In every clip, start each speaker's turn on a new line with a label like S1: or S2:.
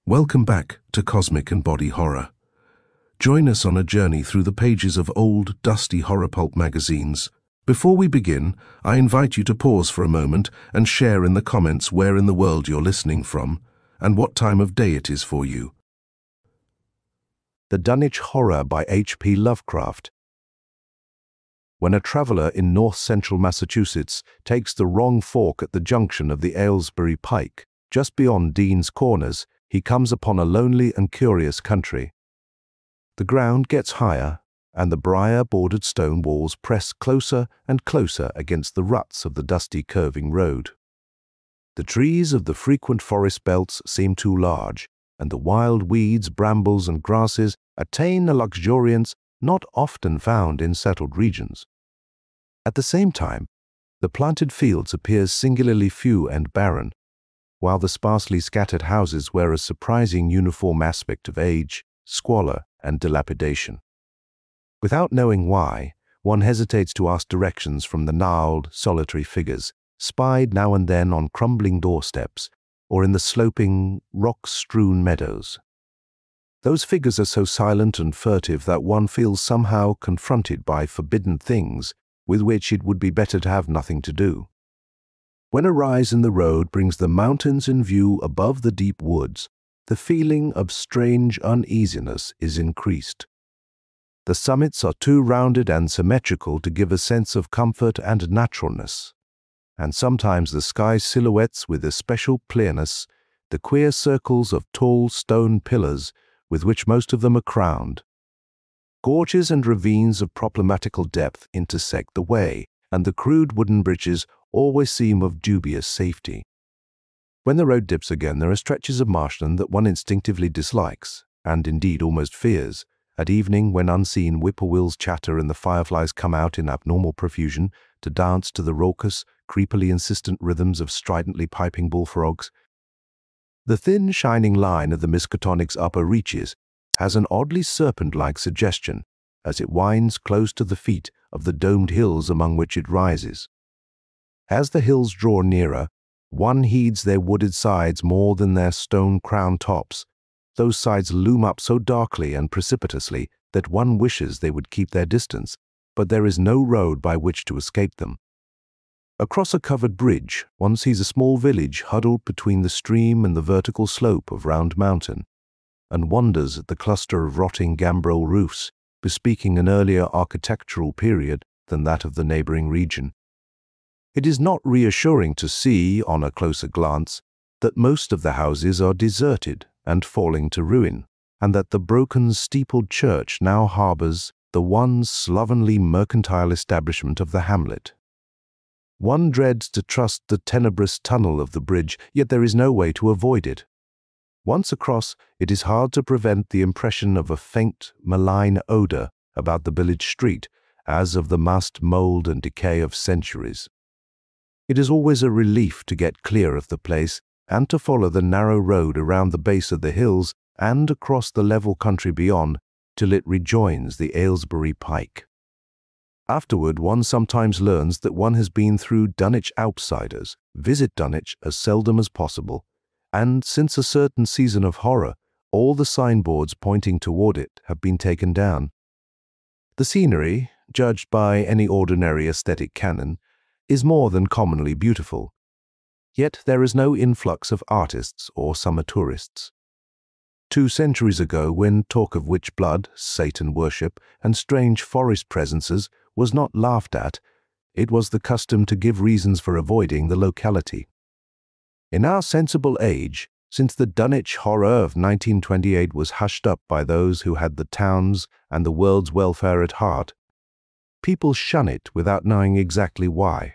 S1: Welcome back to Cosmic and Body Horror. Join us on a journey through the pages of old, dusty horror pulp magazines. Before we begin, I invite you to pause for a moment and share in the comments where in the world you're listening from and what time of day it is for you.
S2: The Dunwich Horror by H.P. Lovecraft. When a traveler in north-central Massachusetts takes the wrong fork at the junction of the Aylesbury Pike, just beyond Dean's Corners, he comes upon a lonely and curious country. The ground gets higher, and the briar-bordered stone walls press closer and closer against the ruts of the dusty curving road. The trees of the frequent forest belts seem too large, and the wild weeds, brambles, and grasses attain a luxuriance not often found in settled regions. At the same time, the planted fields appear singularly few and barren, while the sparsely scattered houses wear a surprising uniform aspect of age, squalor, and dilapidation. Without knowing why, one hesitates to ask directions from the gnarled, solitary figures, spied now and then on crumbling doorsteps or in the sloping, rock-strewn meadows. Those figures are so silent and furtive that one feels somehow confronted by forbidden things with which it would be better to have nothing to do. When a rise in the road brings the mountains in view above the deep woods, the feeling of strange uneasiness is increased. The summits are too rounded and symmetrical to give a sense of comfort and naturalness, and sometimes the sky silhouettes with especial clearness the queer circles of tall stone pillars with which most of them are crowned. Gorges and ravines of problematical depth intersect the way, and the crude wooden bridges always seem of dubious safety. When the road dips again, there are stretches of marshland that one instinctively dislikes, and indeed almost fears. At evening, when unseen whippoorwills chatter and the fireflies come out in abnormal profusion to dance to the raucous, creepily insistent rhythms of stridently piping bullfrogs, the thin, shining line of the Miskatonic's upper reaches has an oddly serpent-like suggestion as it winds close to the feet of the domed hills among which it rises. As the hills draw nearer, one heeds their wooded sides more than their stone-crowned tops. Those sides loom up so darkly and precipitously that one wishes they would keep their distance, but there is no road by which to escape them. Across a covered bridge, one sees a small village huddled between the stream and the vertical slope of Round Mountain, and wonders at the cluster of rotting gambrel roofs, bespeaking an earlier architectural period than that of the neighboring region. It is not reassuring to see, on a closer glance, that most of the houses are deserted and falling to ruin, and that the broken steepled church now harbors the one slovenly mercantile establishment of the hamlet. One dreads to trust the tenebrous tunnel of the bridge, yet there is no way to avoid it. Once across, it is hard to prevent the impression of a faint, malign odor about the village street, as of the must, mold, and decay of centuries. It is always a relief to get clear of the place and to follow the narrow road around the base of the hills and across the level country beyond till it rejoins the Aylesbury Pike. Afterward, one sometimes learns that one has been through Dunwich outsiders, visit Dunwich as seldom as possible, and since a certain season of horror, all the signboards pointing toward it have been taken down. The scenery, judged by any ordinary aesthetic canon, is more than commonly beautiful. Yet there is no influx of artists or summer tourists. 2 centuries ago, when talk of witch blood, Satan worship, and strange forest presences was not laughed at, it was the custom to give reasons for avoiding the locality. In our sensible age, since the Dunwich horror of 1928 was hushed up by those who had the town's and the world's welfare at heart, people shun it without knowing exactly why.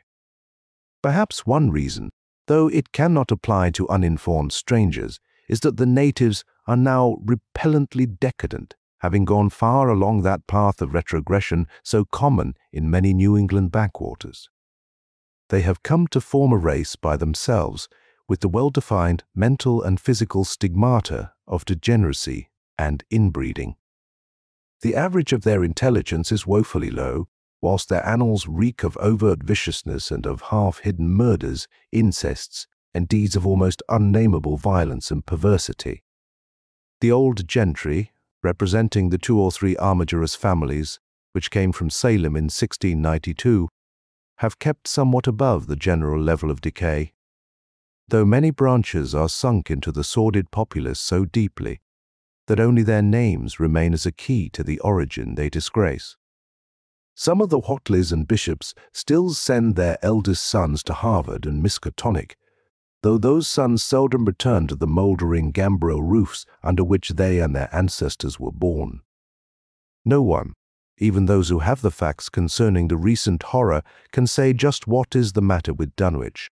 S2: Perhaps one reason, though it cannot apply to uninformed strangers, is that the natives are now repellently decadent, having gone far along that path of retrogression so common in many New England backwaters. They have come to form a race by themselves, with the well-defined mental and physical stigmata of degeneracy and inbreeding. The average of their intelligence is woefully low, whilst their annals reek of overt viciousness and of half-hidden murders, incests, and deeds of almost unnameable violence and perversity. The old gentry, representing the 2 or 3 armigerous families which came from Salem in 1692, have kept somewhat above the general level of decay, though many branches are sunk into the sordid populace so deeply that only their names remain as a key to the origin they disgrace. Some of the Whateleys and bishops still send their eldest sons to Harvard and Miskatonic, though those sons seldom return to the mouldering gambrel roofs under which they and their ancestors were born. No one, even those who have the facts concerning the recent horror, can say just what is the matter with Dunwich,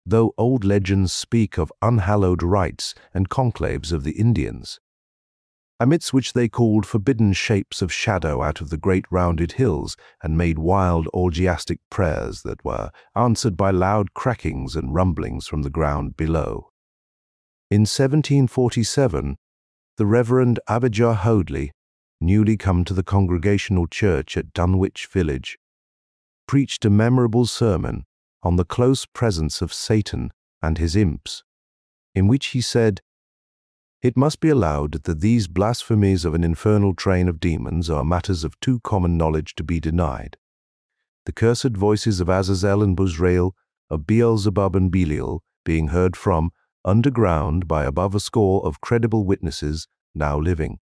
S2: though old legends speak of unhallowed rites and conclaves of the Indians, amidst which they called forbidden shapes of shadow out of the great rounded hills and made wild orgiastic prayers that were answered by loud crackings and rumblings from the ground below. In 1747, the Reverend Abijah Hoadley, newly come to the Congregational Church at Dunwich village, preached a memorable sermon on the close presence of Satan and his imps, in which he said, "It must be allowed that these blasphemies of an infernal train of demons are matters of too common knowledge to be denied. The cursed voices of Azazel and Buzrael, of Beelzebub and Belial, being heard from underground by above a score of credible witnesses now living.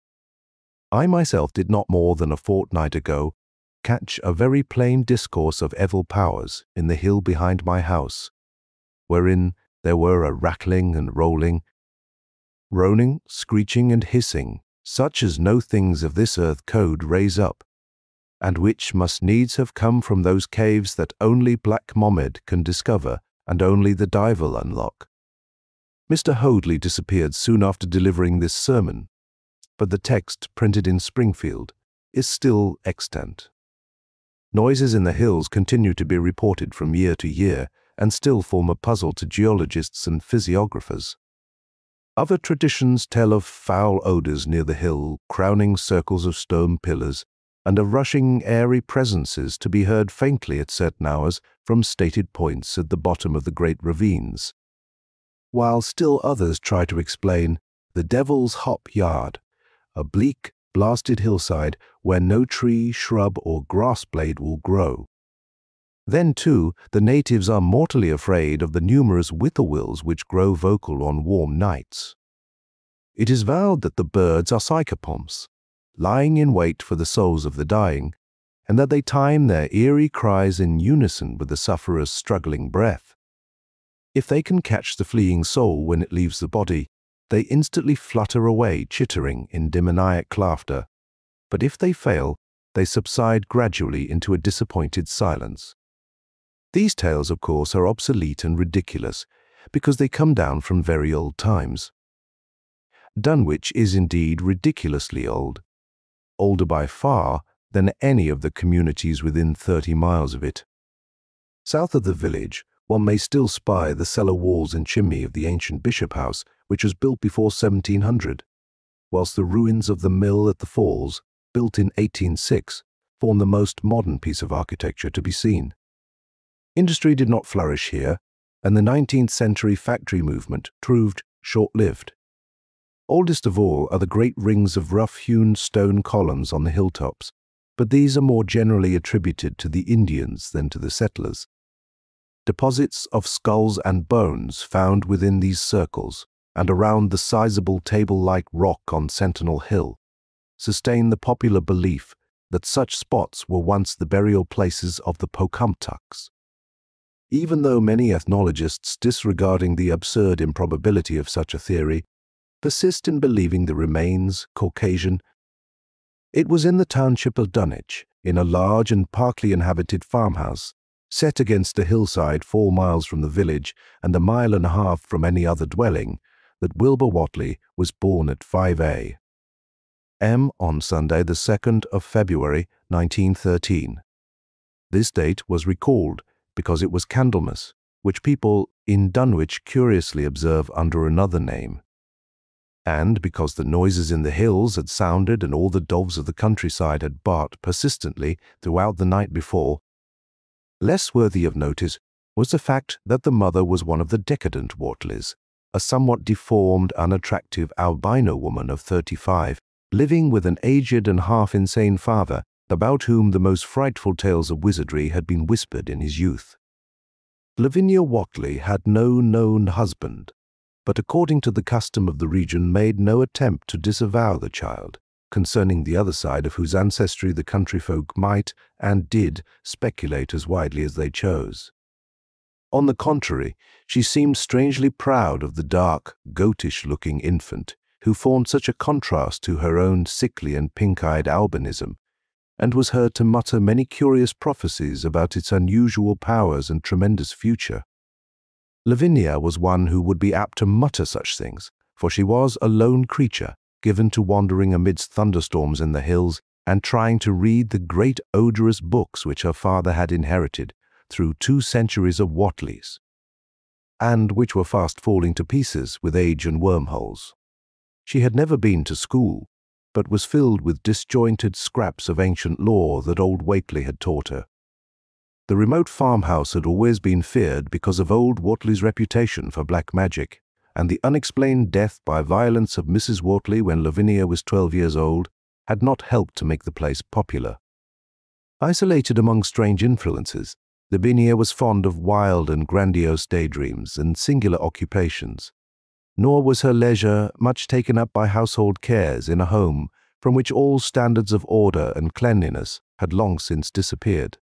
S2: I myself did not more than a fortnight ago catch a very plain discourse of evil powers in the hill behind my house, wherein there were a rattling and rolling, groaning, screeching, and hissing, such as no things of this earth could raise up, and which must needs have come from those caves that only Black Mohammed can discover and only the Devil unlock." Mr. Hoadley disappeared soon after delivering this sermon, but the text, printed in Springfield, is still extant. Noises in the hills continue to be reported from year to year and still form a puzzle to geologists and physiographers. Other traditions tell of foul odors near the hill, crowning circles of stone pillars, and of rushing, airy presences to be heard faintly at certain hours from stated points at the bottom of the great ravines, while still others try to explain the Devil's Hop Yard, a bleak, blasted hillside where no tree, shrub, or grass blade will grow. Then, too, the natives are mortally afraid of the numerous whippoorwills which grow vocal on warm nights. It is vowed that the birds are psychopomps, lying in wait for the souls of the dying, and that they time their eerie cries in unison with the sufferer's struggling breath. If they can catch the fleeing soul when it leaves the body, they instantly flutter away chittering in demoniac laughter, but if they fail, they subside gradually into a disappointed silence. These tales, of course, are obsolete and ridiculous, because they come down from very old times. Dunwich is indeed ridiculously old, older by far than any of the communities within 30 miles of it. South of the village, one may still spy the cellar walls and chimney of the ancient bishop house, which was built before 1700, whilst the ruins of the mill at the falls, built in 1806, form the most modern piece of architecture to be seen. Industry did not flourish here, and the 19th century factory movement proved short-lived. Oldest of all are the great rings of rough-hewn stone columns on the hilltops, but these are more generally attributed to the Indians than to the settlers. Deposits of skulls and bones found within these circles and around the sizable table-like rock on Sentinel Hill sustain the popular belief that such spots were once the burial places of the Pocumtucks. Even though many ethnologists, disregarding the absurd improbability of such a theory, persist in believing the remains Caucasian, it was in the township of Dunwich, in a large and partly inhabited farmhouse, set against a hillside 4 miles from the village and 1.5 miles from any other dwelling, that Wilbur Whately was born at 5 a.m. on Sunday, the 2nd of February, 1913. This date was recalled because it was Candlemas, which people in Dunwich curiously observe under another name, and because the noises in the hills had sounded and all the doves of the countryside had barked persistently throughout the night before. Less worthy of notice was the fact that the mother was one of the decadent Whateleys, a somewhat deformed, unattractive albino woman of 35, living with an aged and half-insane father, about whom the most frightful tales of wizardry had been whispered in his youth. Lavinia Whatley had no known husband, but according to the custom of the region made no attempt to disavow the child, concerning the other side of whose ancestry the country folk might, and did, speculate as widely as they chose. On the contrary, she seemed strangely proud of the dark, goatish-looking infant, who formed such a contrast to her own sickly and pink-eyed albinism, and was heard to mutter many curious prophecies about its unusual powers and tremendous future. Lavinia was one who would be apt to mutter such things, for she was a lone creature, given to wandering amidst thunderstorms in the hills and trying to read the great odorous books which her father had inherited through 2 centuries of Whatleys, and which were fast falling to pieces with age and wormholes. She had never been to school, but was filled with disjointed scraps of ancient lore that old Whately had taught her. The remote farmhouse had always been feared because of old Whatley's reputation for black magic, and the unexplained death by violence of Mrs. Whatley when Lavinia was 12 years old had not helped to make the place popular. Isolated among strange influences, Lavinia was fond of wild and grandiose daydreams and singular occupations, nor was her leisure much taken up by household cares in a home from which all standards of order and cleanliness had long since disappeared.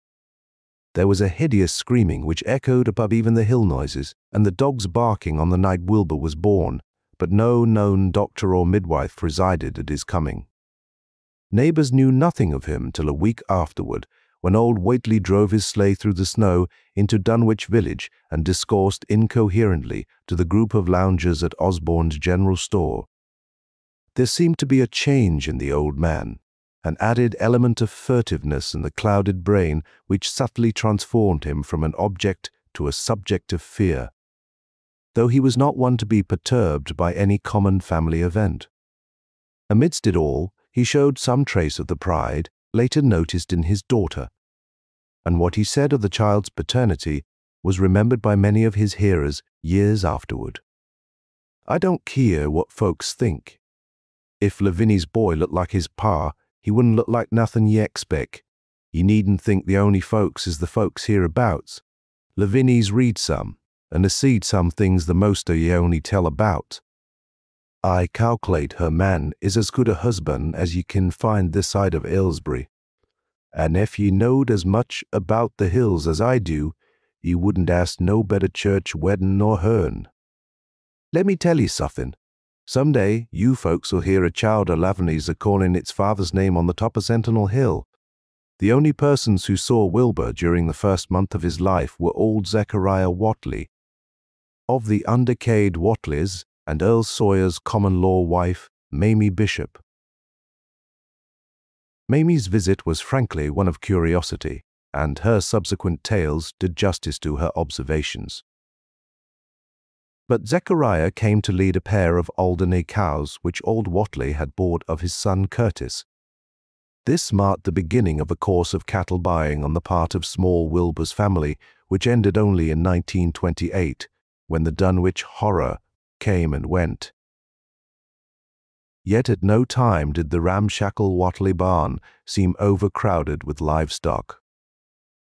S2: There was a hideous screaming which echoed above even the hill noises, and the dogs barking on the night Wilbur was born, but no known doctor or midwife presided at his coming. Neighbors knew nothing of him till a week afterward, when old Whately drove his sleigh through the snow into Dunwich village and discoursed incoherently to the group of loungers at Osborne's general store. There seemed to be a change in the old man, an added element of furtiveness in the clouded brain which subtly transformed him from an object to a subject of fear, though he was not one to be perturbed by any common family event. Amidst it all, he showed some trace of the pride later noticed in his daughter, and what he said of the child's paternity was remembered by many of his hearers years afterward. "I don't keer what folks think. If Lavinia's boy looked like his pa, he wouldn't look like nothing ye expect. Ye needn't think the only folks is the folks hereabouts. Lavinia's read some, and has seed some things the most o' ye only tell about. I calculate her man is as good a husband as ye can find this side of Aylesbury, and if ye knowed as much about the hills as I do, ye wouldn't ask no better church wedding nor hern. Let me tell ye something. Some day you folks'll hear a child of Lavinia's a-calling its father's name on the top of Sentinel Hill. The only persons who saw Wilbur during the first month of his life were old Zechariah Whatley, of the undecayed Whatleys, and Earl Sawyer's common-law wife, Mamie Bishop. Mamie's visit was frankly one of curiosity, and her subsequent tales did justice to her observations. But Zechariah came to lead a pair of Alderney cows which old Whatley had bought of his son Curtis. This marked the beginning of a course of cattle buying on the part of small Wilbur's family, which ended only in 1928, when the Dunwich horror came and went. Yet at no time did the ramshackle Whatley barn seem overcrowded with livestock.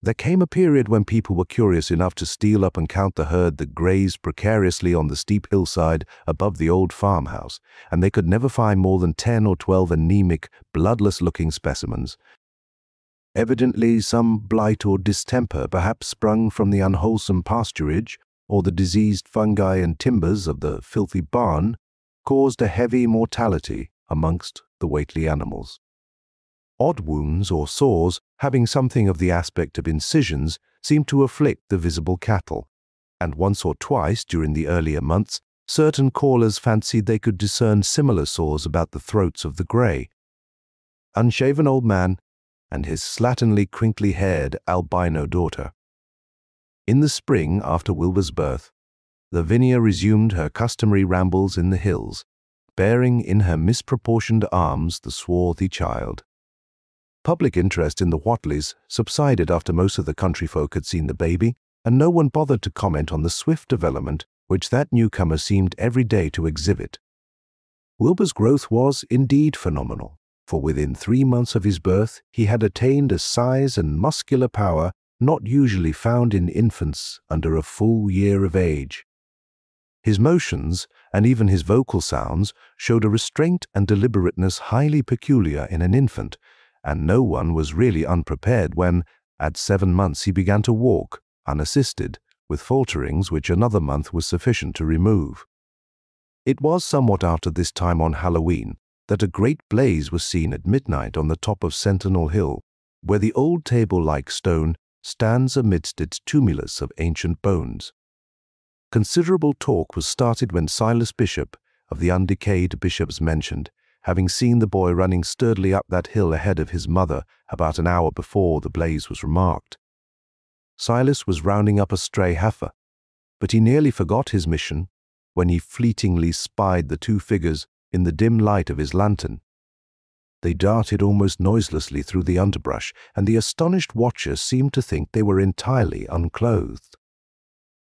S2: There came a period when people were curious enough to steal up and count the herd that grazed precariously on the steep hillside above the old farmhouse, and they could never find more than 10 or 12 anemic, bloodless-looking specimens. Evidently some blight or distemper, perhaps sprung from the unwholesome pasturage or the diseased fungi and timbers of the filthy barn, caused a heavy mortality amongst the Whately animals. Odd wounds or sores, having something of the aspect of incisions, seemed to afflict the visible cattle, and once or twice during the earlier months, certain callers fancied they could discern similar sores about the throats of the grey, unshaven old man and his slatternly, crinkly-haired albino daughter. In the spring after Wilbur's birth, Lavinia resumed her customary rambles in the hills, bearing in her misproportioned arms the swarthy child. Public interest in the Whatleys subsided after most of the country folk had seen the baby, and no one bothered to comment on the swift development which that newcomer seemed every day to exhibit. Wilbur's growth was indeed phenomenal, for within 3 months of his birth he had attained a size and muscular power not usually found in infants under a full year of age. His motions, and even his vocal sounds, showed a restraint and deliberateness highly peculiar in an infant, and no one was really unprepared when, at 7 months, he began to walk, unassisted, with falterings which another month was sufficient to remove. It was somewhat after this time on Halloween that a great blaze was seen at midnight on the top of Sentinel Hill, where the old table-like stone stands amidst its tumulus of ancient bones. Considerable talk was started when Silas Bishop, of the undecayed bishops mentioned, having seen the boy running sturdily up that hill ahead of his mother about an hour before the blaze was remarked. Silas was rounding up a stray heifer, but he nearly forgot his mission when he fleetingly spied the 2 figures in the dim light of his lantern. They darted almost noiselessly through the underbrush, and the astonished watcher seemed to think they were entirely unclothed.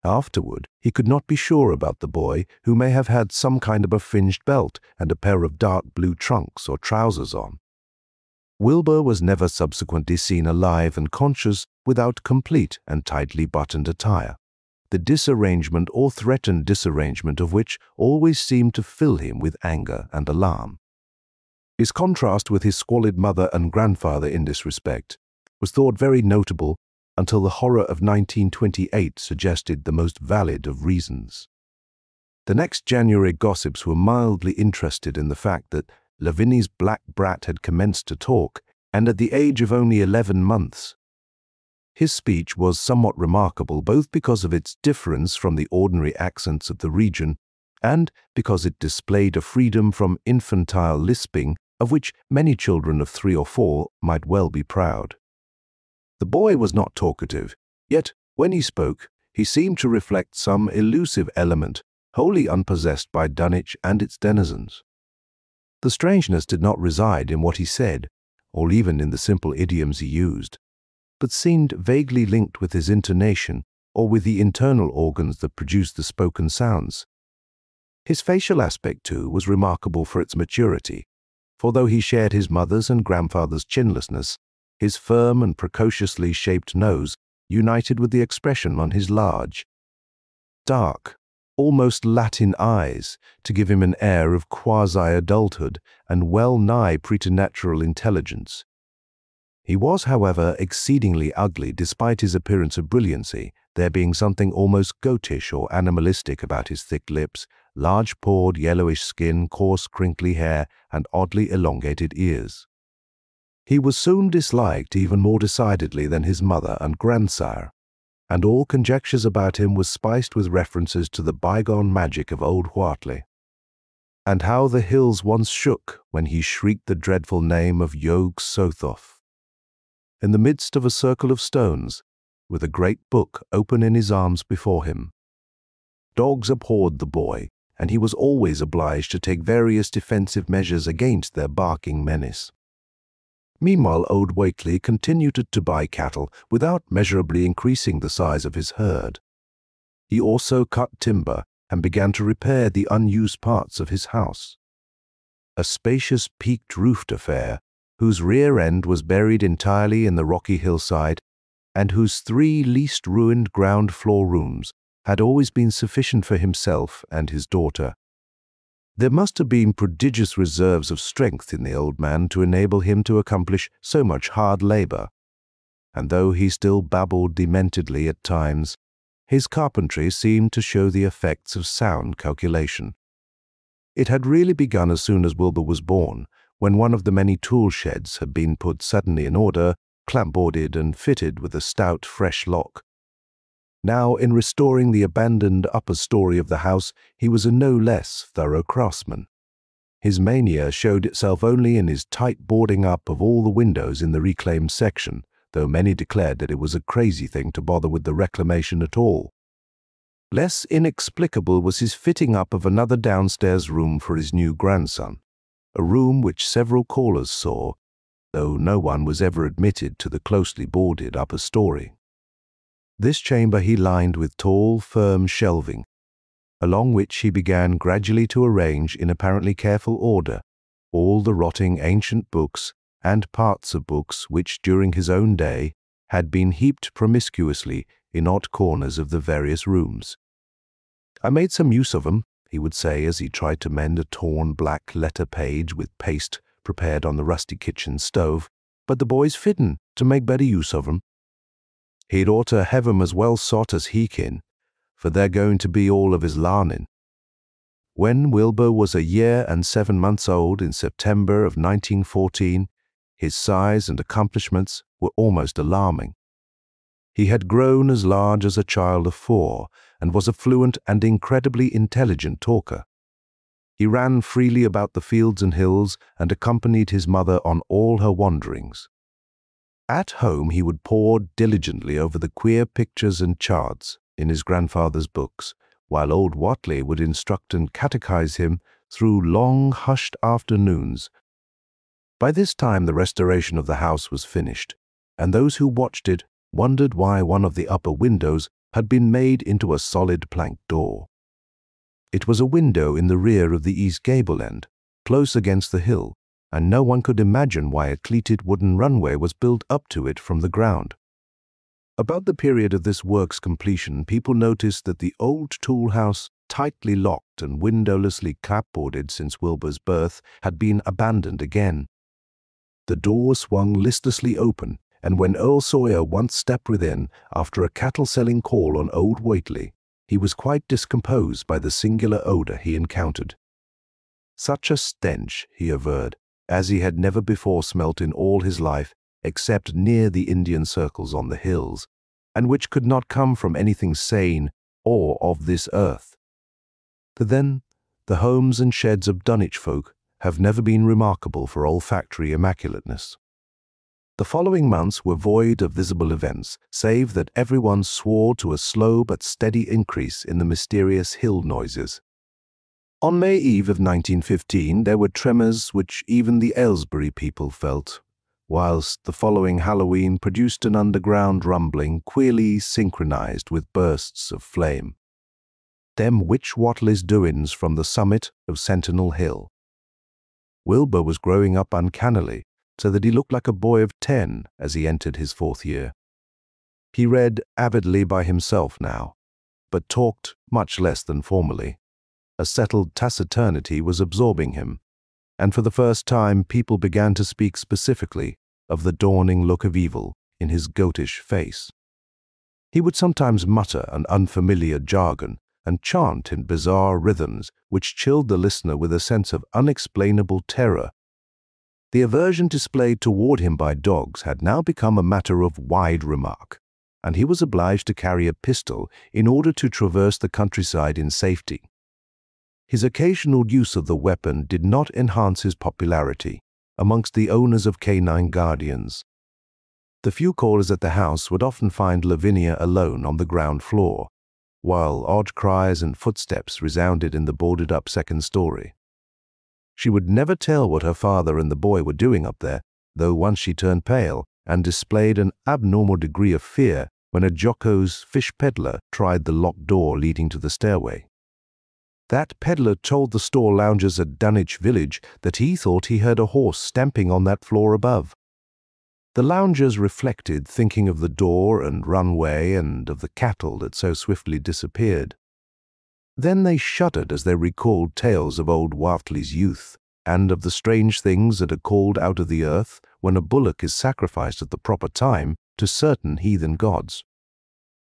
S2: Afterward, he could not be sure about the boy, who may have had some kind of a fringed belt and a pair of dark blue trunks or trousers on. Wilbur was never subsequently seen alive and conscious without complete and tightly buttoned attire, the disarrangement or threatened disarrangement of which always seemed to fill him with anger and alarm. His contrast with his squalid mother and grandfather in this respect was thought very notable until the horror of 1928 suggested the most valid of reasons. The next January gossips were mildly interested in the fact that Lavinia's black brat had commenced to talk, and at the age of only 11 months. His speech was somewhat remarkable both because of its difference from the ordinary accents of the region and because it displayed a freedom from infantile lisping of which many children of 3 or 4 might well be proud. The boy was not talkative, yet when he spoke, he seemed to reflect some elusive element wholly unpossessed by Dunwich and its denizens. The strangeness did not reside in what he said, or even in the simple idioms he used, but seemed vaguely linked with his intonation or with the internal organs that produced the spoken sounds. His facial aspect, too, was remarkable for its maturity, for though he shared his mother's and grandfather's chinlessness, his firm and precociously shaped nose united with the expression on his large, dark, almost Latin eyes to give him an air of quasi-adulthood and well-nigh preternatural intelligence. He was, however, exceedingly ugly despite his appearance of brilliancy, there being something almost goatish or animalistic about his thick lips, large-pored yellowish skin, coarse crinkly hair, and oddly elongated ears. He was soon disliked even more decidedly than his mother and grandsire, and all conjectures about him was spiced with references to the bygone magic of old Whartley, and how the hills once shook when he shrieked the dreadful name of Yog Sothoth. In the midst of a circle of stones, with a great book open in his arms before him. Dogs abhorred the boy, and he was always obliged to take various defensive measures against their barking menace. Meanwhile, old Whately continued to buy cattle without measurably increasing the size of his herd. He also cut timber and began to repair the unused parts of his house. A spacious peaked-roofed affair, whose rear end was buried entirely in the rocky hillside, and whose 3 least ruined ground-floor rooms had always been sufficient for himself and his daughter. There must have been prodigious reserves of strength in the old man to enable him to accomplish so much hard labor, and though he still babbled dementedly at times, his carpentry seemed to show the effects of sound calculation. It had really begun as soon as Wilbur was born, when one of the many tool sheds had been put suddenly in order, clampboarded and fitted with a stout, fresh lock. Now, in restoring the abandoned upper story of the house, he was a no less thorough craftsman. His mania showed itself only in his tight boarding up of all the windows in the reclaimed section, though many declared that it was a crazy thing to bother with the reclamation at all. Less inexplicable was his fitting up of another downstairs room for his new grandson, a room which several callers saw, though no one was ever admitted to the closely boarded upper story. This chamber he lined with tall, firm shelving, along which he began gradually to arrange in apparently careful order all the rotting ancient books and parts of books which during his own day had been heaped promiscuously in odd corners of the various rooms. "I made some use of 'em," he would say as he tried to mend a torn black letter page with paste prepared on the rusty kitchen stove, "but the boys fidden to make better use of 'em. He'd ought to have 'em as well sot as he kin, for they're going to be all of his larnin'." When Wilbur was a year and 7 months old in September of 1914, his size and accomplishments were almost alarming. He had grown as large as a child of 4 and was a fluent and incredibly intelligent talker. He ran freely about the fields and hills and accompanied his mother on all her wanderings. At home he would pore diligently over the queer pictures and charts in his grandfather's books, while old Whatley would instruct and catechize him through long, hushed afternoons. By this time the restoration of the house was finished, and those who watched it wondered why one of the upper windows had been made into a solid plank door. It was a window in the rear of the east gable end, close against the hill, and no one could imagine why a cleated wooden runway was built up to it from the ground. About the period of this work's completion, people noticed that the old tool house, tightly locked and windowlessly clapboarded since Wilbur's birth, had been abandoned again. The door swung listlessly open, and when Earl Sawyer once stepped within after a cattle-selling call on old Whately, he was quite discomposed by the singular odor he encountered. Such a stench, he averred, as he had never before smelt in all his life, except near the Indian circles on the hills, and which could not come from anything sane or of this earth. But then, the homes and sheds of Dunwich folk have never been remarkable for olfactory immaculateness. The following months were void of visible events, save that everyone swore to a slow but steady increase in the mysterious hill noises. On May Eve of 1915 there were tremors which even the Aylesbury people felt, whilst the following Halloween produced an underground rumbling queerly synchronized with bursts of flame. Them witch Whatley's doings from the summit of Sentinel Hill. Wilbur was growing up uncannily, so that he looked like a boy of 10 as he entered his 4th year. He read avidly by himself now, but talked much less than formerly. A settled taciturnity was absorbing him, and for the first time people began to speak specifically of the dawning look of evil in his goatish face. He would sometimes mutter an unfamiliar jargon and chant in bizarre rhythms which chilled the listener with a sense of unexplainable terror. The aversion displayed toward him by dogs had now become a matter of wide remark, and he was obliged to carry a pistol in order to traverse the countryside in safety. His occasional use of the weapon did not enhance his popularity amongst the owners of canine guardians. The few callers at the house would often find Lavinia alone on the ground floor, while odd cries and footsteps resounded in the boarded-up second story. She would never tell what her father and the boy were doing up there, though once she turned pale and displayed an abnormal degree of fear when a jocose fish peddler tried the locked door leading to the stairway. That peddler told the store loungers at Dunwich village that he thought he heard a horse stamping on that floor above. The loungers reflected, thinking of the door and runway and of the cattle that so swiftly disappeared. Then they shuddered as they recalled tales of old Whatley's youth and of the strange things that are called out of the earth when a bullock is sacrificed at the proper time to certain heathen gods.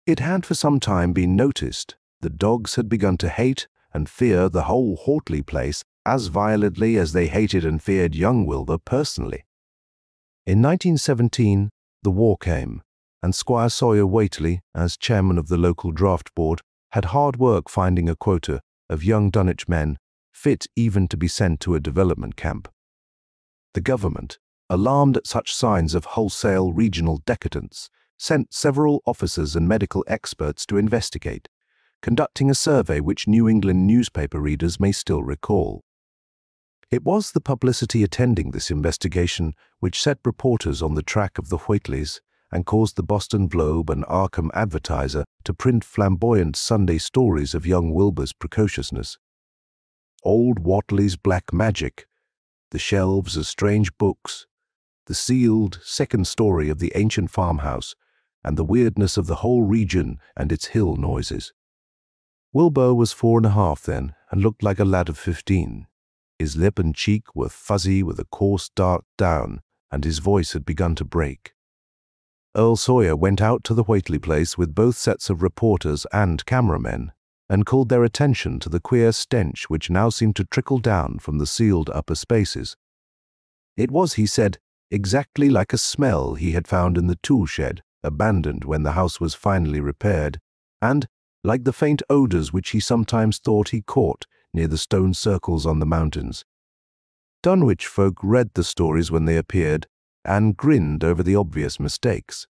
S2: It had for some time been noticed that dogs had begun to hate and fear the whole Whatley place as violently as they hated and feared young Wilbur personally. In 1917, the war came, and Squire Sawyer Whately, as chairman of the local draft board, had hard work finding a quota of young Dunwich men fit even to be sent to a development camp. The government, alarmed at such signs of wholesale regional decadence, sent several officers and medical experts to investigate, conducting a survey which New England newspaper readers may still recall. It was the publicity attending this investigation which set reporters on the track of the Whateleys and caused the Boston Globe and Arkham Advertiser to print flamboyant Sunday stories of young Wilbur's precociousness. Old Whatley's black magic, the shelves of strange books, the sealed second story of the ancient farmhouse, and the weirdness of the whole region and its hill noises. Wilbur was 4.5 then, and looked like a lad of 15. His lip and cheek were fuzzy with a coarse dark down, and his voice had begun to break. Earl Sawyer went out to the Whately place with both sets of reporters and cameramen, and called their attention to the queer stench which now seemed to trickle down from the sealed upper spaces. It was, he said, exactly like a smell he had found in the tool shed, abandoned when the house was finally repaired, and like the faint odors which he sometimes thought he caught near the stone circles on the mountains. Dunwich folk read the stories when they appeared and grinned over the obvious mistakes.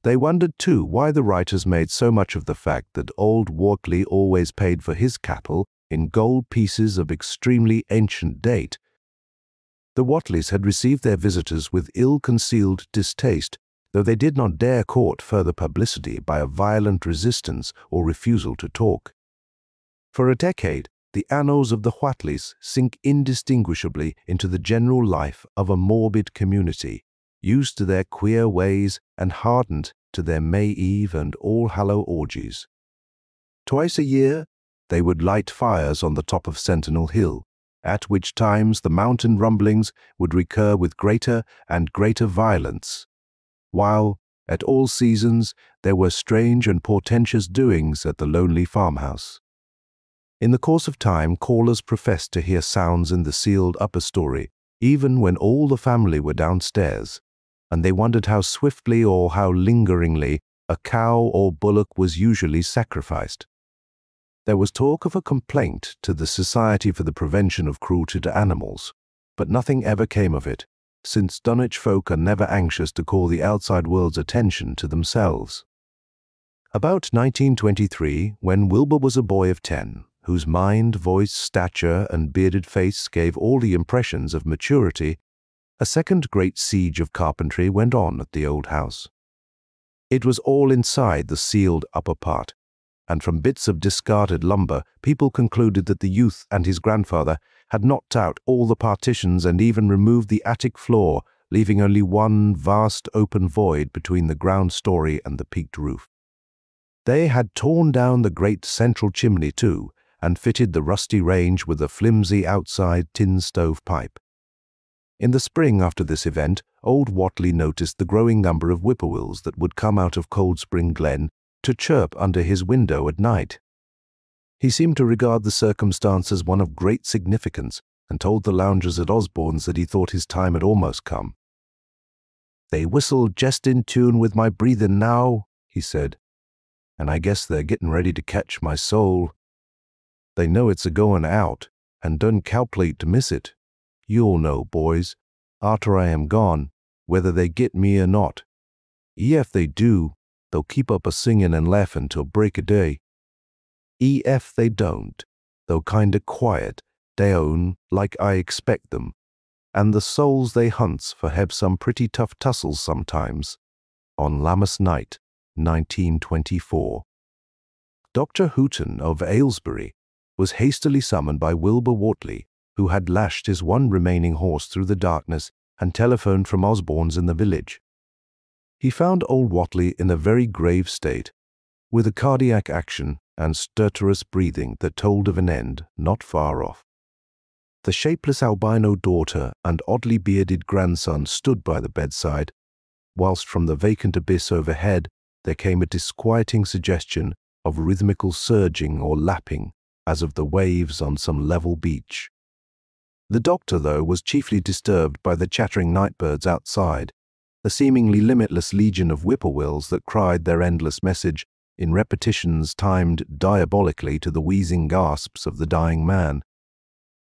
S2: They wondered, too, why the writers made so much of the fact that old Whatley always paid for his cattle in gold pieces of extremely ancient date. The Whatleys had received their visitors with ill-concealed distaste, though they did not dare court further publicity by a violent resistance or refusal to talk. For a decade, the annals of the Whatleys sink indistinguishably into the general life of a morbid community, used to their queer ways and hardened to their May Eve and All-Hallow orgies. Twice a year, they would light fires on the top of Sentinel Hill, at which times the mountain rumblings would recur with greater and greater violence, while, at all seasons, there were strange and portentous doings at the lonely farmhouse. In the course of time, callers professed to hear sounds in the sealed upper story, even when all the family were downstairs, and they wondered how swiftly or how lingeringly a cow or bullock was usually sacrificed. There was talk of a complaint to the Society for the Prevention of Cruelty to Animals, but nothing ever came of it, since Dunwich folk are never anxious to call the outside world's attention to themselves. About 1923, when Wilbur was a boy of 10, whose mind, voice, stature, and bearded face gave all the impressions of maturity, a second great siege of carpentry went on at the old house. It was all inside the sealed upper part, and from bits of discarded lumber, people concluded that the youth and his grandfather had knocked out all the partitions and even removed the attic floor, leaving only one vast open void between the ground story and the peaked roof. They had torn down the great central chimney too, and fitted the rusty range with a flimsy outside tin stove pipe. In the spring after this event, old Whatley noticed the growing number of whippoorwills that would come out of Cold Spring Glen to chirp under his window at night. He seemed to regard the circumstance as one of great significance, and told the loungers at Osborne's that he thought his time had almost come. "They whistle jest in tune with my breathing now," he said, "and I guess they're getting ready to catch my soul. They know it's a-going out, and done calculate to miss it. You'll know, boys, arter I am gone, whether they get me or not. Ef they do, they'll keep up a-singin' and laughin' till break o' day. Ef they don't, they'll kinder quiet down like I expect them, and the souls they hunts for have some pretty tough tussles sometimes." On Lammas night, 1924. Dr. Hooton of Aylesbury was hastily summoned by Wilbur Whatley, who had lashed his one remaining horse through the darkness and telephoned from Osborne's in the village. He found old Whatley in a very grave state, with a cardiac action and stertorous breathing that told of an end not far off. The shapeless albino daughter and oddly bearded grandson stood by the bedside, whilst from the vacant abyss overhead there came a disquieting suggestion of rhythmical surging or lapping, as of the waves on some level beach. The doctor, though, was chiefly disturbed by the chattering night-birds outside, the seemingly limitless legion of whippoorwills that cried their endless message in repetitions timed diabolically to the wheezing gasps of the dying man.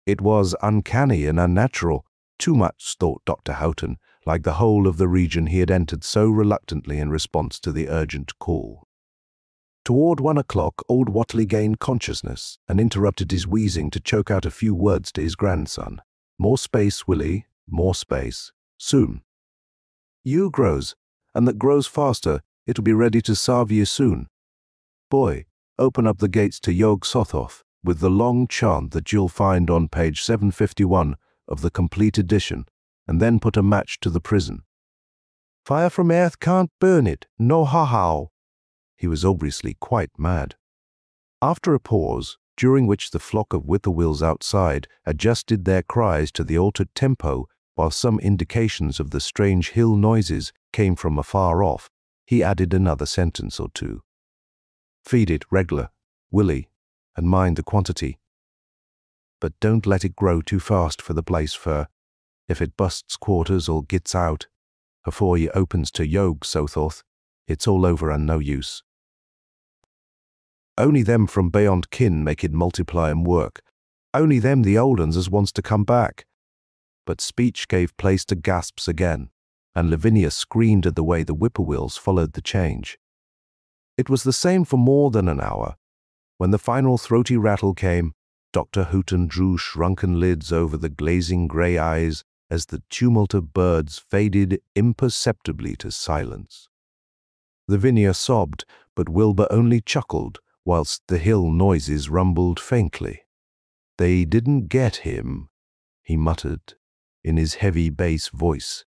S2: It was uncanny and unnatural, too much, thought Dr. Houghton, like the whole of the region he had entered so reluctantly in response to the urgent call. Toward 1 o'clock, old Whatley gained consciousness and interrupted his wheezing to choke out a few words to his grandson. "More space, Willie, more space. Soon. You grows, and that grows faster. It'll be ready to serve you soon. Boy, open up the gates to Yog Sothoth with the long chant that you'll find on page 751 of the complete edition, and then put a match to the prison. Fire from earth can't burn it, no how. He was obviously quite mad. After a pause, during which the flock of whippoorwills outside adjusted their cries to the altered tempo while some indications of the strange hill noises came from afar off, he added another sentence or two. Feed it regular, Willie, and mind the quantity. But don't let it grow too fast for the place fur. If it busts quarters or gets out, afore you opens to Yog Sothoth, it's all over and no use. Only them from beyond kin make it multiply and work. Only them the old uns as wants to come back. But speech gave place to gasps again, and Lavinia screamed at the way the whippoorwills followed the change. It was the same for more than an hour. When the final throaty rattle came, Dr. Houghton drew shrunken lids over the glazing grey eyes as the tumult of birds faded imperceptibly to silence. Lavinia sobbed, but Wilbur only chuckled, whilst the hill noises rumbled faintly. They didn't get him, he muttered, in his heavy bass voice.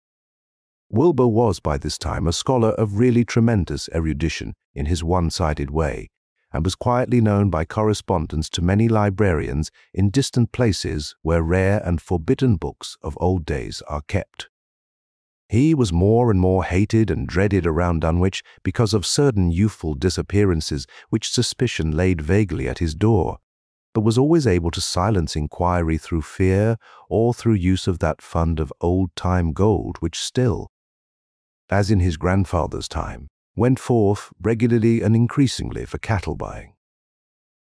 S2: Wilbur was by this time a scholar of really tremendous erudition in his one-sided way, and was quietly known by correspondence to many librarians in distant places where rare and forbidden books of old days are kept. He was more and more hated and dreaded around Dunwich because of certain youthful disappearances which suspicion laid vaguely at his door, but was always able to silence inquiry through fear or through use of that fund of old-time gold which still, as in his grandfather's time, went forth regularly and increasingly for cattle buying.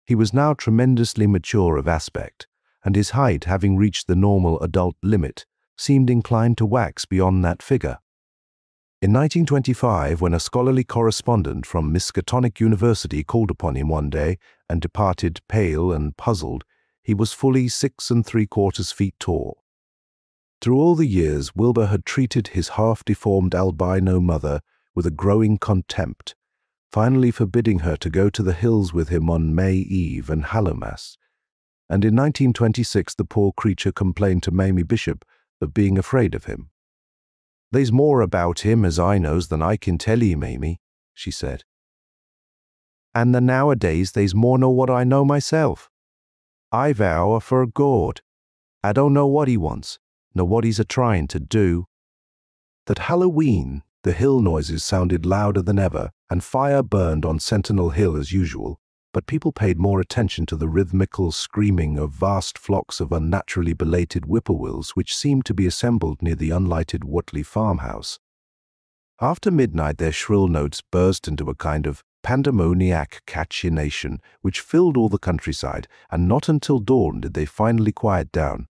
S2: He was now tremendously mature of aspect, and his height having reached the normal adult limit, seemed inclined to wax beyond that figure. In 1925, when a scholarly correspondent from Miskatonic University called upon him one day and departed pale and puzzled, he was fully 6 3/4 feet tall. Through all the years, Wilbur had treated his half-deformed albino mother with a growing contempt, finally forbidding her to go to the hills with him on May Eve and Hallowmas, and in 1926 the poor creature complained to Mamie Bishop of being afraid of him. "There's more about him as I knows than I can tell ye, Mamie," she said. "And then nowadays there's more nor what I know myself. I vow for God, I don't know what he wants, nor what he's a-trying to do." That Halloween, the hill noises sounded louder than ever, and fire burned on Sentinel Hill as usual, but people paid more attention to the rhythmical screaming of vast flocks of unnaturally belated whippoorwills which seemed to be assembled near the unlighted Wortley farmhouse. After midnight their shrill notes burst into a kind of pandemoniac cachinnation which filled all the countryside, and not until dawn did they finally quiet down.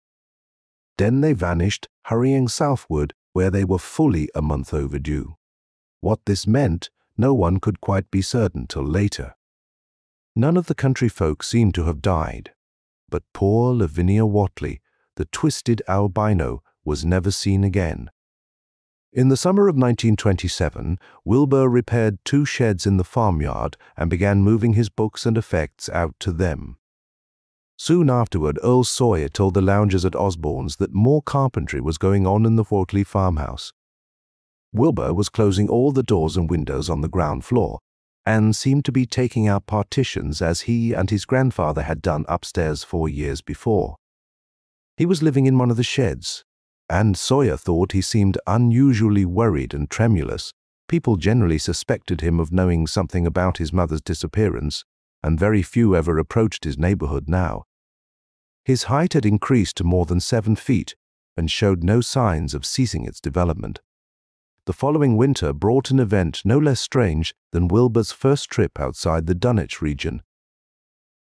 S2: Then they vanished, hurrying southward, where they were fully a month overdue. What this meant, no one could quite be certain till later. None of the country folk seemed to have died, but poor Lavinia Wortley, the twisted albino, was never seen again. In the summer of 1927, Wilbur repaired 2 sheds in the farmyard and began moving his books and effects out to them. Soon afterward, Earl Sawyer told the loungers at Osborne's that more carpentry was going on in the Wortley farmhouse. Wilbur was closing all the doors and windows on the ground floor, and seemed to be taking out partitions as he and his grandfather had done upstairs 4 years before. He was living in one of the sheds, and Sawyer thought he seemed unusually worried and tremulous. People generally suspected him of knowing something about his mother's disappearance, and very few ever approached his neighborhood now. His height had increased to more than 7 feet, and showed no signs of ceasing its development. The following winter brought an event no less strange than Wilbur's first trip outside the Dunwich region.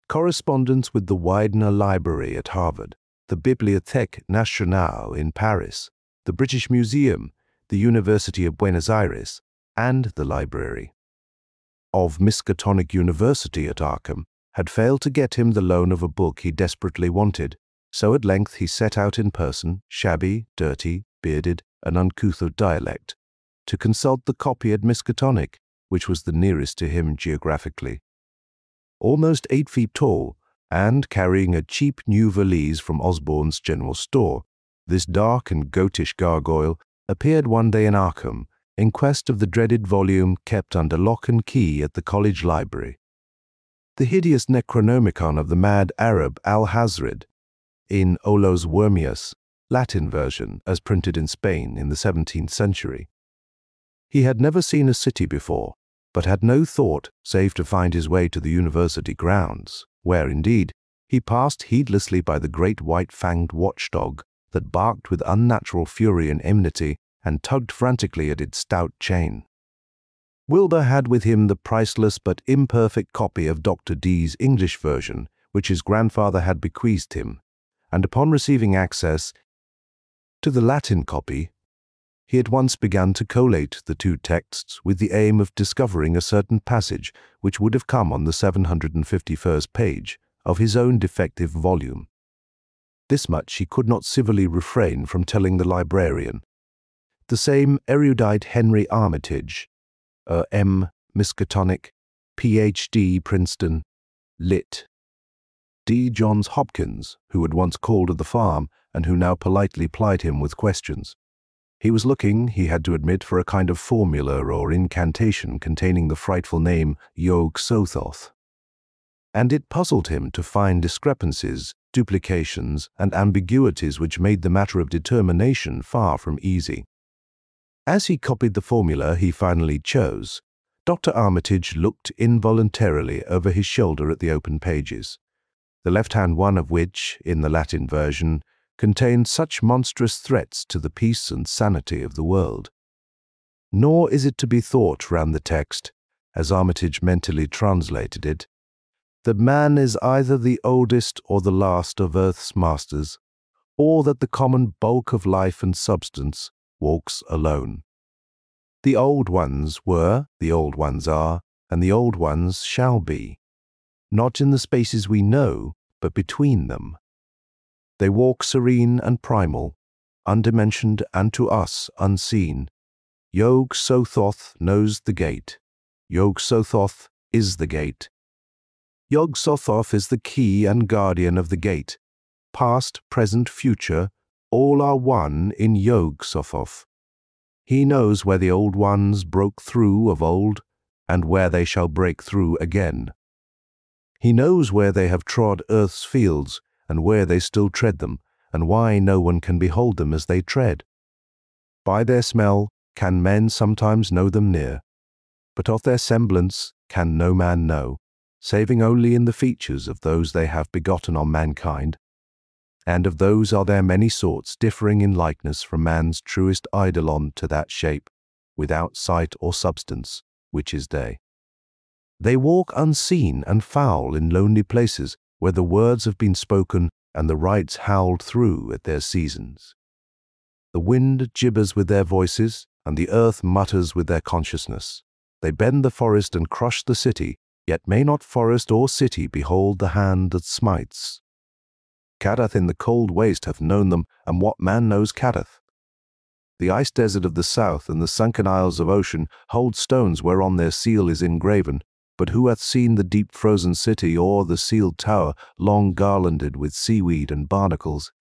S2: Correspondence with the Widener Library at Harvard, the Bibliothèque Nationale in Paris, the British Museum, the University of Buenos Aires, and the library of Miskatonic University at Arkham had failed to get him the loan of a book he desperately wanted, so at length he set out in person, shabby, dirty, bearded, and uncouth of dialect, to consult the copy at Miskatonic, which was the nearest to him geographically. Almost 8 feet tall, and carrying a cheap new valise from Osborne's general store, this dark and goatish gargoyle appeared one day in Arkham in quest of the dreaded volume kept under lock and key at the college library. The hideous Necronomicon of the mad Arab Al-Hazred, in Olos Wormius, Latin version, as printed in Spain in the 17th century. He had never seen a city before, but had no thought save to find his way to the university grounds, where, indeed, he passed heedlessly by the great white-fanged watchdog that barked with unnatural fury and enmity and tugged frantically at its stout chain. Wilbur had with him the priceless but imperfect copy of Dr. Dee's English version, which his grandfather had bequeathed him, and upon receiving access to the Latin copy, he at once began to collate the two texts with the aim of discovering a certain passage which would have come on the 751st page of his own defective volume. This much he could not civilly refrain from telling the librarian. The same erudite Henry Armitage, M. Miskatonic, Ph.D. Princeton, Lit. D. Johns Hopkins, who had once called at the farm and who now politely plied him with questions. He was looking, he had to admit, for a kind of formula or incantation containing the frightful name Yog-Sothoth. And it puzzled him to find discrepancies, duplications, and ambiguities which made the matter of determination far from easy. As he copied the formula he finally chose, Dr. Armitage looked involuntarily over his shoulder at the open pages, the left-hand one of which, in the Latin version, contained such monstrous threats to the peace and sanity of the world. Nor is it to be thought round the text, as Armitage mentally translated it, that man is either the oldest or the last of earth's masters, or that the common bulk of life and substance walks alone. The old ones were, the old ones are, and the old ones shall be, not in the spaces we know, but between them. They walk serene and primal, undimensioned and to us unseen. Yog-Sothoth knows the gate. Yog-Sothoth is the gate. Yog-Sothoth is the key and guardian of the gate. Past, present, future, all are one in Yog-Sothoth. He knows where the old ones broke through of old, and where they shall break through again. He knows where they have trod earth's fields, and where they still tread them, and why no one can behold them as they tread. By their smell can men sometimes know them near, but of their semblance can no man know, saving only in the features of those they have begotten on mankind. And of those are there many sorts, differing in likeness from man's truest eidolon to that shape, without sight or substance, which is day. They walk unseen and foul in lonely places, where the words have been spoken and the rites howled through at their seasons. The wind gibbers with their voices, and the earth mutters with their consciousness. They bend the forest and crush the city, yet may not forest or city behold the hand that smites. Cadath in the cold waste hath known them, and what man knows Cadath? The ice desert of the south and the sunken isles of ocean hold stones whereon their seal is engraven, but who hath seen the deep frozen city or the sealed tower long garlanded with seaweed and barnacles?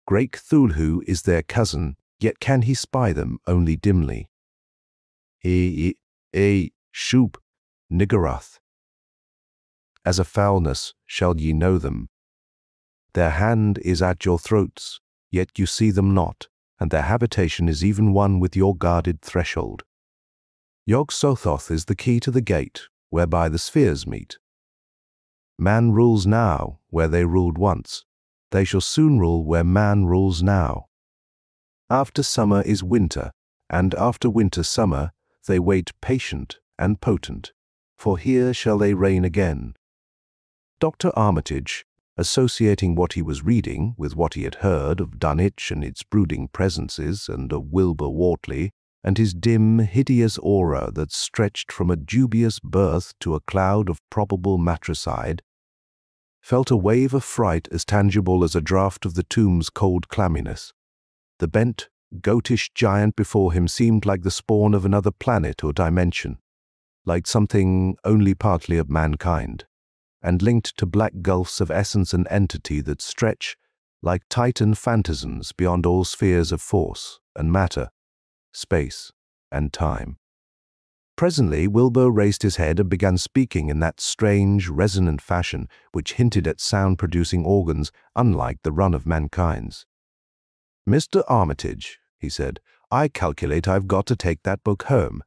S2: Great Cthulhu is their cousin, yet can he spy them only dimly. Shoop, Niggurath. As a foulness shall ye know them. Their hand is at your throats, yet you see them not, and their habitation is even one with your guarded threshold. Yog-Sothoth is the key to the gate, whereby the spheres meet. Man rules now where they ruled once. They shall soon rule where man rules now. After summer is winter, and after winter summer, they wait patient and potent, for here shall they reign again. Dr. Armitage, associating what he was reading with what he had heard of Dunwich and its brooding presences, and of Wilbur Wortley, and his dim, hideous aura that stretched from a dubious birth to a cloud of probable matricide, felt a wave of fright as tangible as a draught of the tomb's cold clamminess. The bent, goatish giant before him seemed like the spawn of another planet or dimension, like something only partly of mankind, and linked to black gulfs of essence and entity that stretch like titan phantasms beyond all spheres of force and matter, space and time. Presently, Wilbur raised his head and began speaking in that strange, resonant fashion which hinted at sound-producing organs unlike the run of mankind's. "Mr. Armitage," he said, "I calculate I've got to take that book home.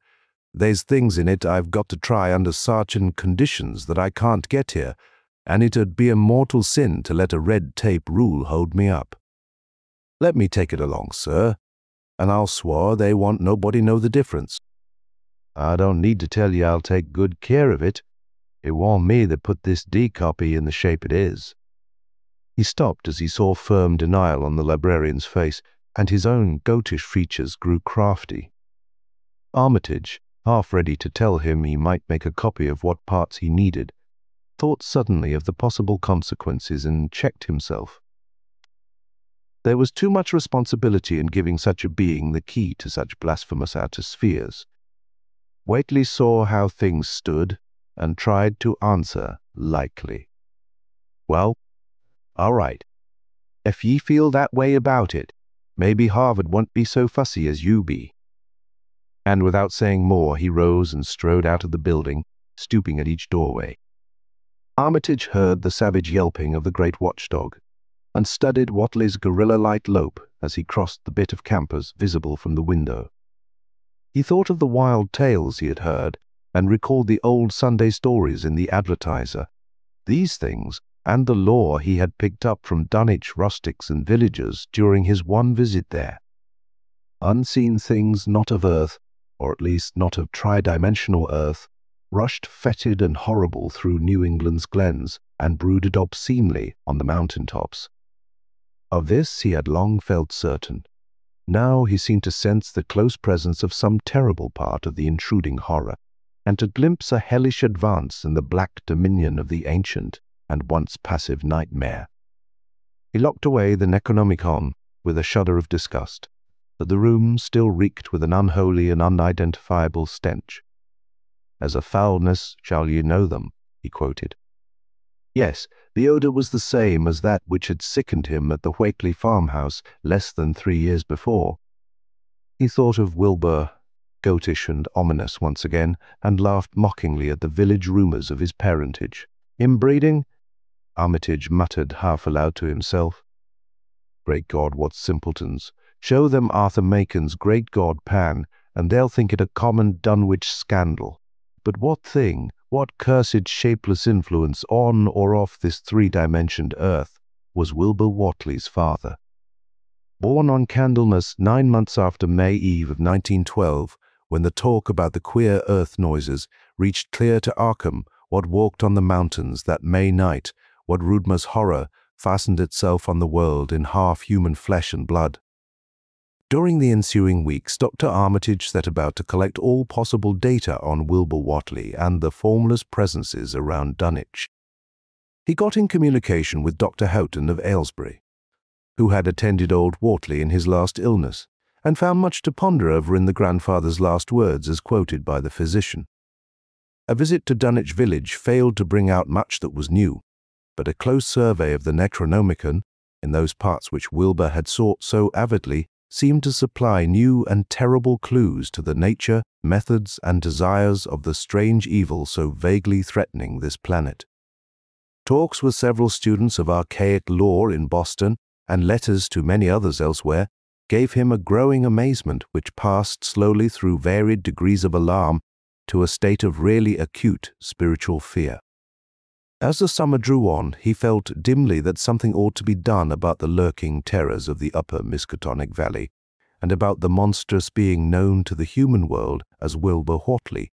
S2: There's things in it I've got to try under certain conditions that I can't get here, and it'd be a mortal sin to let a red tape rule hold me up. Let me take it along, sir, and I'll swore they want nobody know the difference. I don't need to tell you I'll take good care of it. It warn't me that put this D copy in the shape it is." He stopped as he saw firm denial on the librarian's face, and his own goatish features grew crafty. Armitage, half ready to tell him he might make a copy of what parts he needed, thought suddenly of the possible consequences and checked himself. There was too much responsibility in giving such a being the key to such blasphemous outer spheres. Whately saw how things stood and tried to answer lightly. "Well, all right. If ye feel that way about it, maybe Harvard won't be so fussy as you be." And without saying more, he rose and strode out of the building, stooping at each doorway. Armitage heard the savage yelping of the great watchdog, and studied Whatley's gorilla-like lope as he crossed the bit of campus visible from the window. He thought of the wild tales he had heard, and recalled the old Sunday stories in the Advertiser. These things, and the lore he had picked up from Dunwich rustics and villagers during his one visit there. Unseen things not of earth, or at least not of tridimensional earth, rushed fetid and horrible through New England's glens, and brooded obscenely on the mountain tops. Of this he had long felt certain. Now he seemed to sense the close presence of some terrible part of the intruding horror, and to glimpse a hellish advance in the black dominion of the ancient and once passive nightmare. He locked away the Necronomicon with a shudder of disgust, but the room still reeked with an unholy and unidentifiable stench. "As a foulness shall ye know them," he quoted. Yes, the odour was the same as that which had sickened him at the Whately farmhouse less than 3 years before. He thought of Wilbur, goatish and ominous once again, and laughed mockingly at the village rumours of his parentage. "Inbreeding?" Armitage muttered half aloud to himself. "Great God, what simpletons! Show them Arthur Macon's Great God Pan, and they'll think it a common Dunwich scandal. But what thing, what cursed shapeless influence on or off this three-dimensioned earth was Wilbur Whatley's father? Born on Candlemas 9 months after May Eve of 1912, when the talk about the queer earth noises reached clear to Arkham, what walked on the mountains that May night, what Rudma's horror fastened itself on the world in half-human flesh and blood. During the ensuing weeks, Dr. Armitage set about to collect all possible data on Wilbur Whatley and the formless presences around Dunwich. He got in communication with Dr. Houghton of Aylesbury, who had attended old Whatley in his last illness, and found much to ponder over in the grandfather's last words as quoted by the physician. A visit to Dunwich village failed to bring out much that was new, but a close survey of the Necronomicon, in those parts which Wilbur had sought so avidly, seemed to supply new and terrible clues to the nature, methods, and desires of the strange evil so vaguely threatening this planet. Talks with several students of archaic lore in Boston, and letters to many others elsewhere, gave him a growing amazement which passed slowly through varied degrees of alarm to a state of really acute spiritual fear. As the summer drew on, he felt dimly that something ought to be done about the lurking terrors of the upper Miskatonic Valley, and about the monstrous being known to the human world as Wilbur Whatley.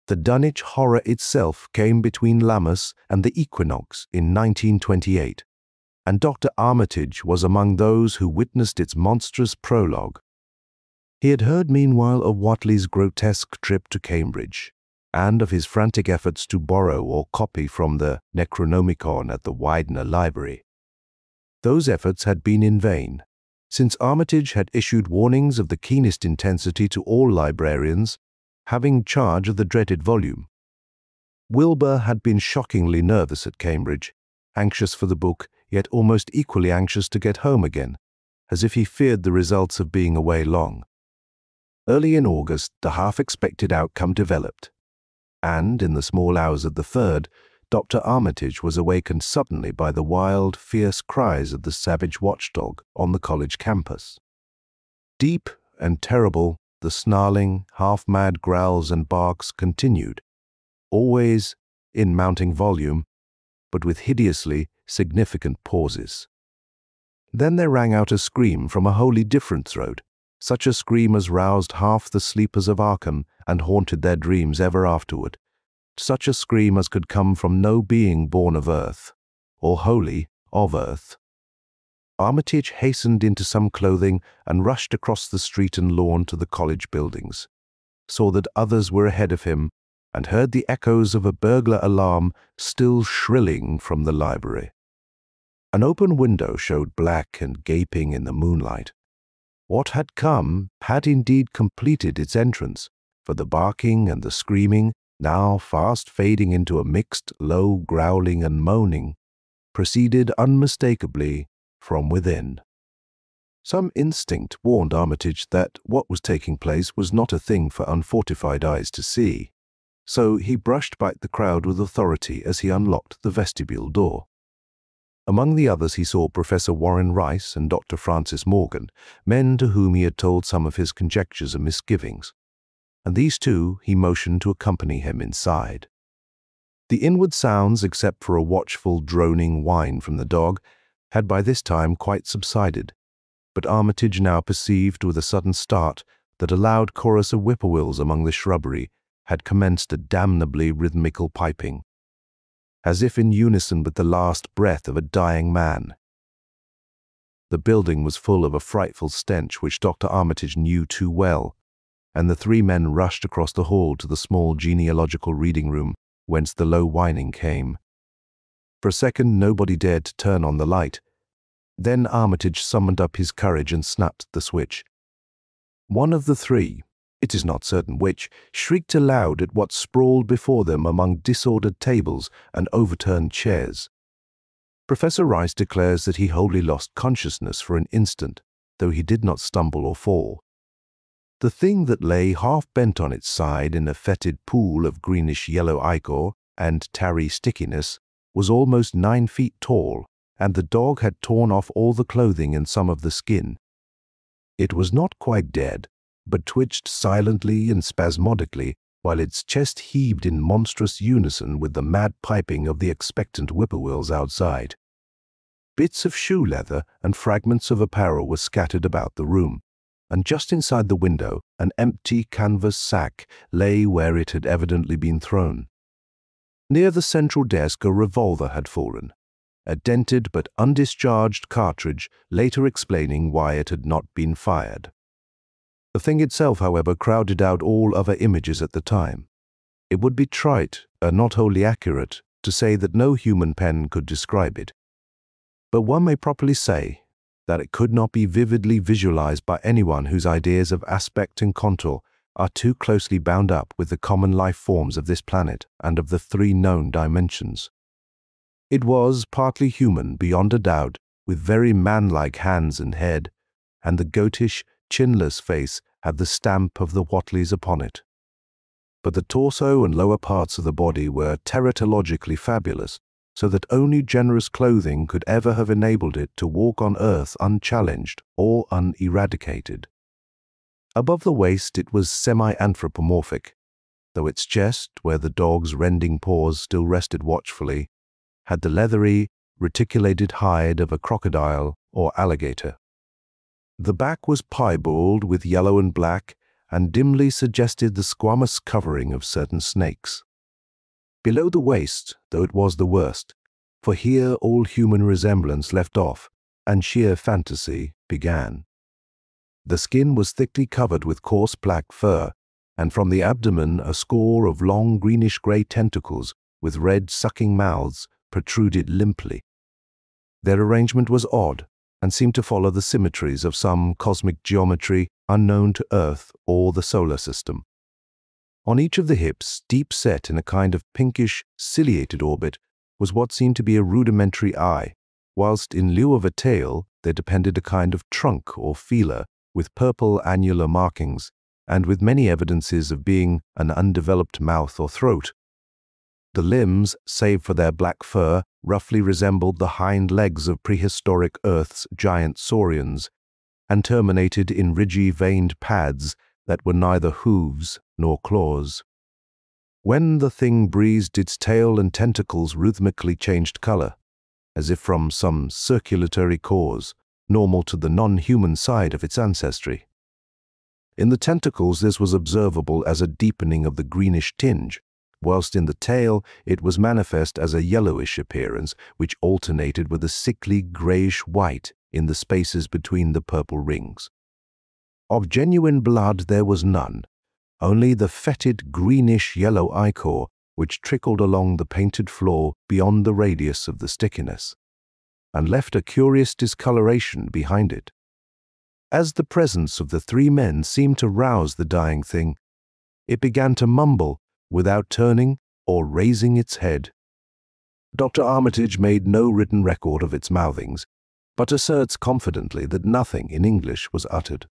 S2: The Dunwich horror itself came between Lammas and the equinox in 1928, and Dr. Armitage was among those who witnessed its monstrous prologue. He had heard meanwhile of Whatley's grotesque trip to Cambridge, and of his frantic efforts to borrow or copy from the Necronomicon at the Widener Library. Those efforts had been in vain, since Armitage had issued warnings of the keenest intensity to all librarians having charge of the dreaded volume. Wilbur had been shockingly nervous at Cambridge, anxious for the book, yet almost equally anxious to get home again, as if he feared the results of being away long. Early in August, the half-expected outcome developed, and in the small hours of the 3rd, Dr. Armitage was awakened suddenly by the wild, fierce cries of the savage watchdog on the college campus. Deep and terrible, the snarling, half-mad growls and barks continued, always in mounting volume, but with hideously significant pauses. Then there rang out a scream from a wholly different throat, such a scream as roused half the sleepers of Arkham and haunted their dreams ever afterward, such a scream as could come from no being born of earth, or wholly of earth. Armitage hastened into some clothing and rushed across the street and lawn to the college buildings, saw that others were ahead of him, and heard the echoes of a burglar alarm still shrilling from the library. An open window showed black and gaping in the moonlight. What had come had indeed completed its entrance, for the barking and the screaming, now fast fading into a mixed, low growling and moaning, proceeded unmistakably from within. Some instinct warned Armitage that what was taking place was not a thing for unfortified eyes to see, so he brushed back the crowd with authority as he unlocked the vestibule door. Among the others he saw Professor Warren Rice and Dr. Francis Morgan, men to whom he had told some of his conjectures and misgivings, and these two he motioned to accompany him inside. The inward sounds, except for a watchful droning whine from the dog, had by this time quite subsided, but Armitage now perceived with a sudden start that a loud chorus of whippoorwills among the shrubbery had commenced a damnably rhythmical piping, as if in unison with the last breath of a dying man. The building was full of a frightful stench which Dr. Armitage knew too well, and the 3 men rushed across the hall to the small genealogical reading room whence the low whining came. For a second nobody dared to turn on the light. Then Armitage summoned up his courage and snapped the switch. One of the 3, it is not certain which, shrieked aloud at what sprawled before them among disordered tables and overturned chairs. Professor Rice declares that he wholly lost consciousness for an instant, though he did not stumble or fall. The thing that lay half bent on its side in a fetid pool of greenish-yellow ichor and tarry stickiness was almost 9 feet tall, and the dog had torn off all the clothing and some of the skin. It was not quite dead, but twitched silently and spasmodically while its chest heaved in monstrous unison with the mad piping of the expectant whippoorwills outside. Bits of shoe leather and fragments of apparel were scattered about the room, and just inside the window an empty canvas sack lay where it had evidently been thrown. Near the central desk a revolver had fallen, a dented but undischarged cartridge later explaining why it had not been fired. The thing itself, however, crowded out all other images at the time. It would be trite, and not wholly accurate, to say that no human pen could describe it. But one may properly say that it could not be vividly visualized by anyone whose ideas of aspect and contour are too closely bound up with the common life forms of this planet and of the 3 known dimensions. It was partly human beyond a doubt, with very man-like hands and head, and the goatish, chinless face had the stamp of the Whateleys upon it. But the torso and lower parts of the body were teratologically fabulous, so that only generous clothing could ever have enabled it to walk on earth unchallenged or uneradicated. Above the waist it was semi-anthropomorphic, though its chest, where the dog's rending paws still rested watchfully, had the leathery, reticulated hide of a crocodile or alligator. The back was piebald with yellow and black, and dimly suggested the squamous covering of certain snakes. Below the waist, though it was the worst, for here all human resemblance left off, and sheer fantasy began. The skin was thickly covered with coarse black fur, and from the abdomen a score of long greenish-grey tentacles with red sucking mouths protruded limply. Their arrangement was odd, and seemed to follow the symmetries of some cosmic geometry unknown to Earth or the solar system. On each of the hips, deep set in a kind of pinkish, ciliated orbit, was what seemed to be a rudimentary eye, whilst in lieu of a tail there depended a kind of trunk or feeler with purple annular markings, and with many evidences of being an undeveloped mouth or throat. The limbs, save for their black fur, roughly resembled the hind legs of prehistoric Earth's giant saurians, and terminated in ridgy veined pads that were neither hooves nor claws. When the thing breathed, its tail and tentacles rhythmically changed color, as if from some circulatory cause, normal to the non-human side of its ancestry. In the tentacles this was observable as a deepening of the greenish tinge, whilst in the tail it was manifest as a yellowish appearance which alternated with a sickly greyish-white in the spaces between the purple rings. Of genuine blood there was none, only the fetid greenish-yellow ichor which trickled along the painted floor beyond the radius of the stickiness, and left a curious discoloration behind it. As the presence of the three men seemed to rouse the dying thing, it began to mumble without turning or raising its head. Dr. Armitage made no written record of its mouthings, but asserts confidently that nothing in English was uttered.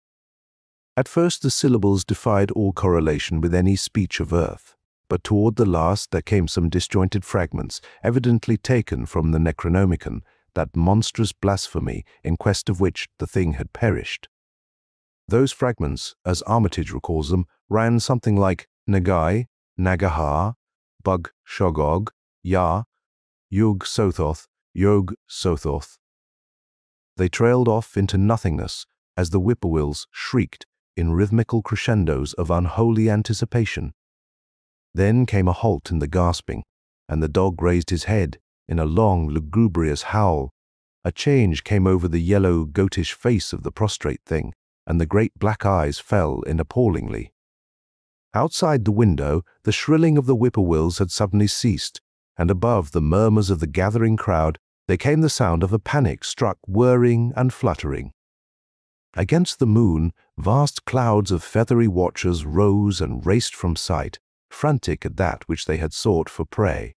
S2: At first the syllables defied all correlation with any speech of Earth, but toward the last there came some disjointed fragments, evidently taken from the Necronomicon, that monstrous blasphemy in quest of which the thing had perished. Those fragments, as Armitage recalls them, ran something like Nagai, Nagaha, Bug Shogog, Ya, Yug Sothoth, Yog Sothoth. They trailed off into nothingness as the whippoorwills shrieked in rhythmical crescendos of unholy anticipation. Then came a halt in the gasping, and the dog raised his head in a long, lugubrious howl. A change came over the yellow, goatish face of the prostrate thing, and the great black eyes fell in appallingly. Outside the window, the shrilling of the whippoorwills had suddenly ceased, and above the murmurs of the gathering crowd there came the sound of a panic-struck whirring and fluttering. Against the moon, vast clouds of feathery watchers rose and raced from sight, frantic at that which they had sought for prey.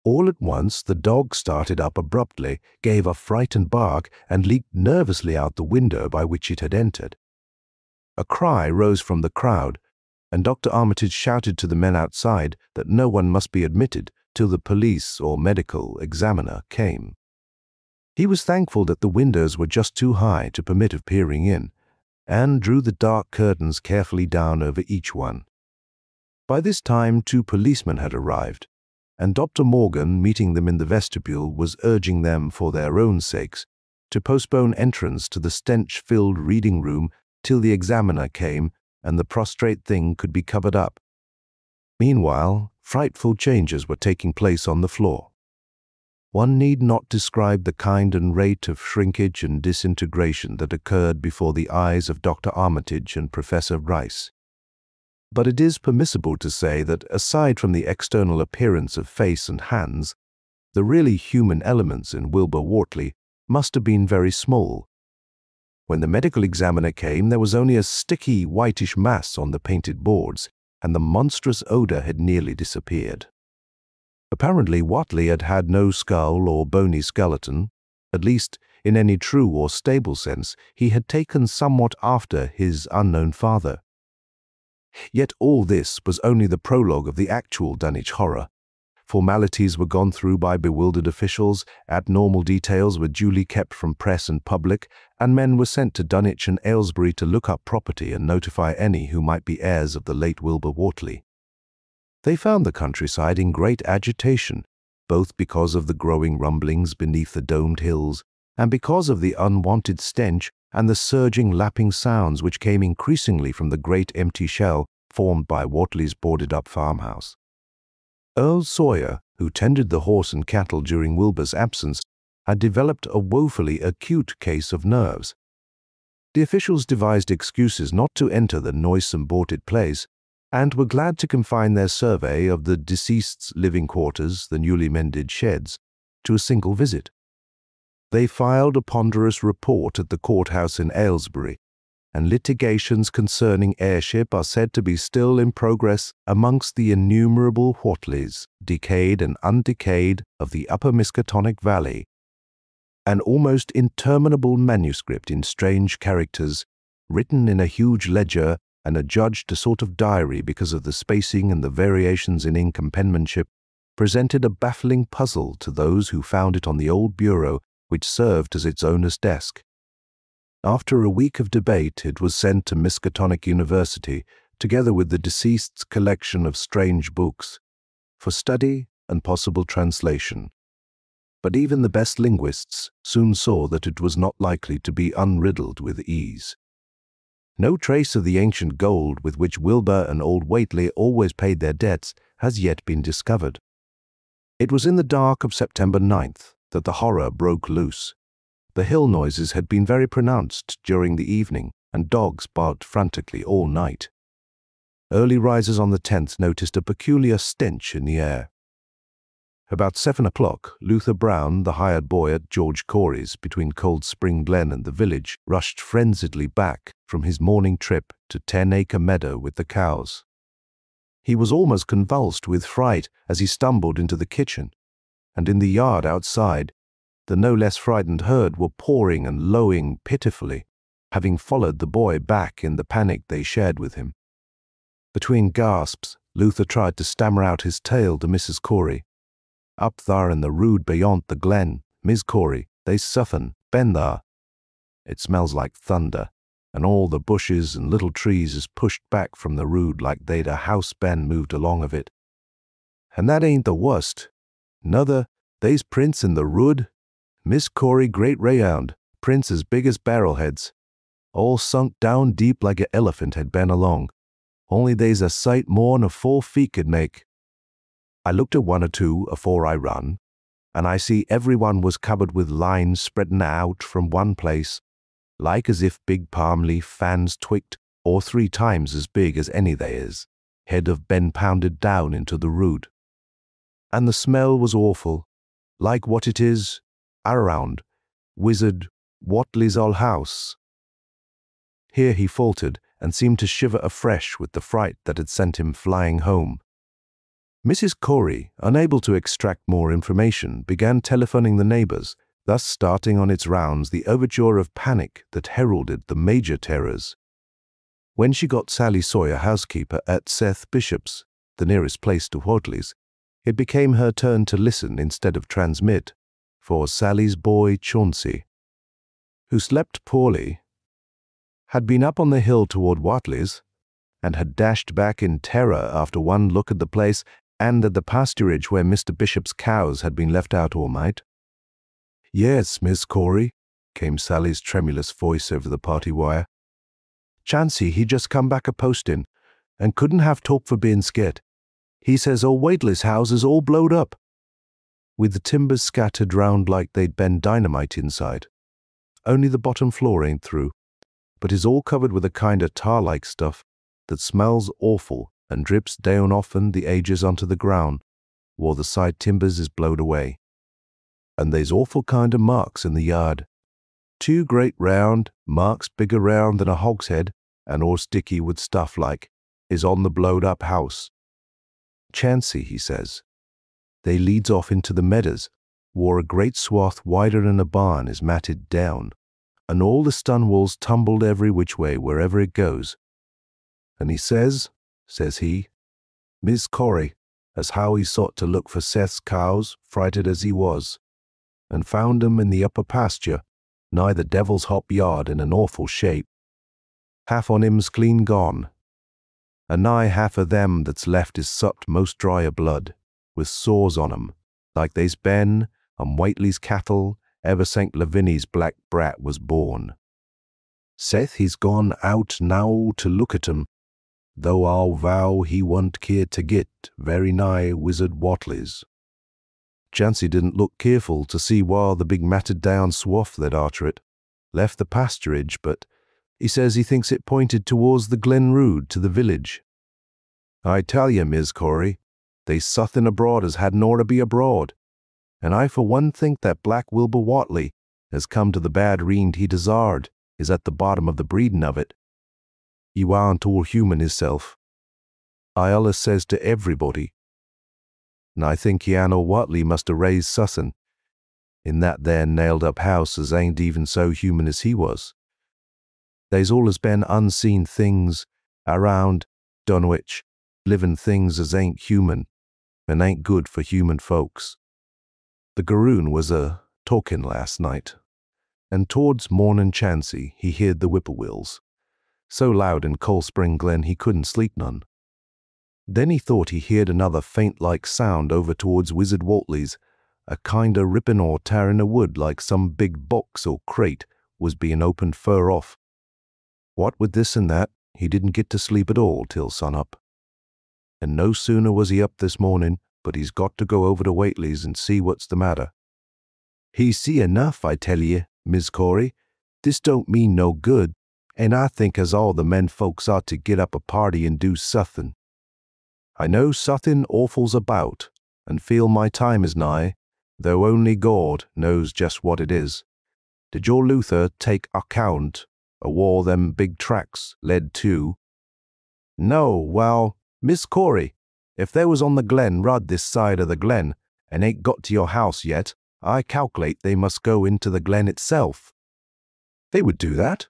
S2: All at once the dog started up abruptly, gave a frightened bark, and leaped nervously out the window by which it had entered. A cry rose from the crowd, and Dr. Armitage shouted to the men outside that no one must be admitted till the police or medical examiner came. He was thankful that the windows were just too high to permit of peering in, and drew the dark curtains carefully down over each one. By this time 2 policemen had arrived, and Dr. Morgan, meeting them in the vestibule, was urging them, for their own sakes, to postpone entrance to the stench-filled reading room till the examiner came and the prostrate thing could be covered up. Meanwhile, frightful changes were taking place on the floor. One need not describe the kind and rate of shrinkage and disintegration that occurred before the eyes of Dr. Armitage and Professor Rice. But it is permissible to say that, aside from the external appearance of face and hands, the really human elements in Wilbur Whateley must have been very small. When the medical examiner came, there was only a sticky, whitish mass on the painted boards, and the monstrous odor had nearly disappeared. Apparently, Whateley had had no skull or bony skeleton. At least, in any true or stable sense, he had taken somewhat after his unknown father. Yet all this was only the prologue of the actual Dunwich horror. Formalities were gone through by bewildered officials, abnormal details were duly kept from press and public, and men were sent to Dunwich and Aylesbury to look up property and notify any who might be heirs of the late Wilbur Whateley. They found the countryside in great agitation, both because of the growing rumblings beneath the domed hills, and because of the unwanted stench and the surging, lapping sounds which came increasingly from the great empty shell formed by Whateley's boarded-up farmhouse. Earl Sawyer, who tended the horse and cattle during Wilbur's absence, had developed a woefully acute case of nerves. The officials devised excuses not to enter the noisome boarded place, and were glad to confine their survey of the deceased's living quarters, the newly mended sheds, to a single visit. They filed a ponderous report at the courthouse in Aylesbury, and litigations concerning heirship are said to be still in progress amongst the innumerable Whatleys, decayed and undecayed, of the upper Miskatonic Valley. An almost interminable manuscript in strange characters, written in a huge ledger and adjudged a sort of diary because of the spacing and the variations in ink and penmanship, presented a baffling puzzle to those who found it on the old bureau which served as its owner's desk. After a week of debate, it was sent to Miskatonic University, together with the deceased's collection of strange books, for study and possible translation. But even the best linguists soon saw that it was not likely to be unriddled with ease. No trace of the ancient gold with which Wilbur and old Whately always paid their debts has yet been discovered. It was in the dark of September 9th that the horror broke loose. The hill noises had been very pronounced during the evening, and dogs barked frantically all night. Early risers on the 10th noticed a peculiar stench in the air. About 7 o'clock, Luther Brown, the hired boy at George Corey's between Cold Spring Glen and the village, rushed frenziedly back from his morning trip to 10-acre meadow with the cows. He was almost convulsed with fright as he stumbled into the kitchen, and in the yard outside, the no less frightened herd were pawing and lowing pitifully, having followed the boy back in the panic they shared with him. Between gasps, Luther tried to stammer out his tale to Mrs. Corey. Up thar in the rood beyond the glen, Miss Corey, they's suthin', ben thar. It smells like thunder, and all the bushes and little trees is pushed back from the rood like they'd a house ben moved along of it. And that ain't the worst. Nuther, they's prints in the rood. Miss Corey great rayhound, prints as big as barrelheads, all sunk down deep like a elephant had been along, only they's a sight more'n a 4 feet could make. I looked at one or two afore I run, and I see every one was covered with lines spreadin' out from one place, like as if big palm leaf fans twicked, or 3 times as big as any they is, had have been pounded down into the root. And the smell was awful, like what it is around Wizard Whately's old house. Here he faltered and seemed to shiver afresh with the fright that had sent him flying home. Mrs. Corey, unable to extract more information, began telephoning the neighbors, thus starting on its rounds the overture of panic that heralded the major terrors. When she got Sally Sawyer housekeeper at Seth Bishop's, the nearest place to Whately's, it became her turn to listen instead of transmit, for Sally's boy Chauncey, who slept poorly, had been up on the hill toward Whately's, and had dashed back in terror after one look at the place and at the pasturage where Mr. Bishop's cows had been left out all night. "Yes, Miss Corey," came Sally's tremulous voice over the party wire. "Chancey, he just come back a postin', and couldn't have talk for being scared. He says old Whately's house is all blowed up, with the timbers scattered round like they'd been dynamite inside. Only the bottom floor ain't through, but is all covered with a kind of tar-like stuff that smells awful and drips down often the ages onto the ground, while the side timbers is blowed away. And there's awful kind of marks in the yard. 2 great round marks bigger round than a hogshead, and all sticky with stuff like, is on the blowed-up house. Chancey, he says, they leads off into the meadows, where a great swath wider than a barn is matted down, and all the stun walls tumbled every which way wherever it goes. And he says he, Miss Corey, as how he sought to look for Seth's cows, frighted as he was, and found 'em in the upper pasture, nigh the Devil's Hop yard in an awful shape. Half on 'im's clean gone, and nigh half of them that's left is supped most dry o' blood, with sores on 'em, like they's been on Whately's cattle ever St. Lavinia's black brat was born. Seth he's gone out now to look at 'em, though I'll vow he wa'n't keered to git very nigh Wizard Whately's. Chancey didn't look careful to see where the big matted down swath that arter it left the pasturage, but he says he thinks it pointed towards the Glen Rood to the village. I tell ye, Miss Corey, they's suthin' abroad as hadn't oughter be abroad, and I for one think that Black Wilbur Whately has come to the bad riend he desired, is at the bottom of the breeding of it. You aren't all human hisself. I allus says to everybody. And I think Jan or Watley must have raised sussin in that there nailed-up house as ain't even so human as he was. There's allus been unseen things around Dunwich, living things as ain't human and ain't good for human folks. The Garoon was talkin' last night, and towards mornin' chancy he heard the whippoorwills, so loud in Cold Spring Glen he couldn't sleep none. Then he thought he heard another faint-like sound over towards Wizard Waltley's, a kind o' rippin' or tearin' o' wood like some big box or crate was being opened fur off. What with this and that, he didn't get to sleep at all till sun-up. And no sooner was he up this morning, but he's got to go over to Waitley's and see what's the matter. He see enough, I tell ye, Miss Corey. This don't mean no good, and I think as all the men folks ought to get up a party and do suthin'. I know suthin' awful's about, and feel my time is nigh, though only God knows just what it is. Did your Luther take account o' where them big tracks led to? No, well, Miss Corey, if they was on the Glen Rud this side of the Glen, and ain't got to your house yet, I calculate they must go into the Glen itself. They would do that.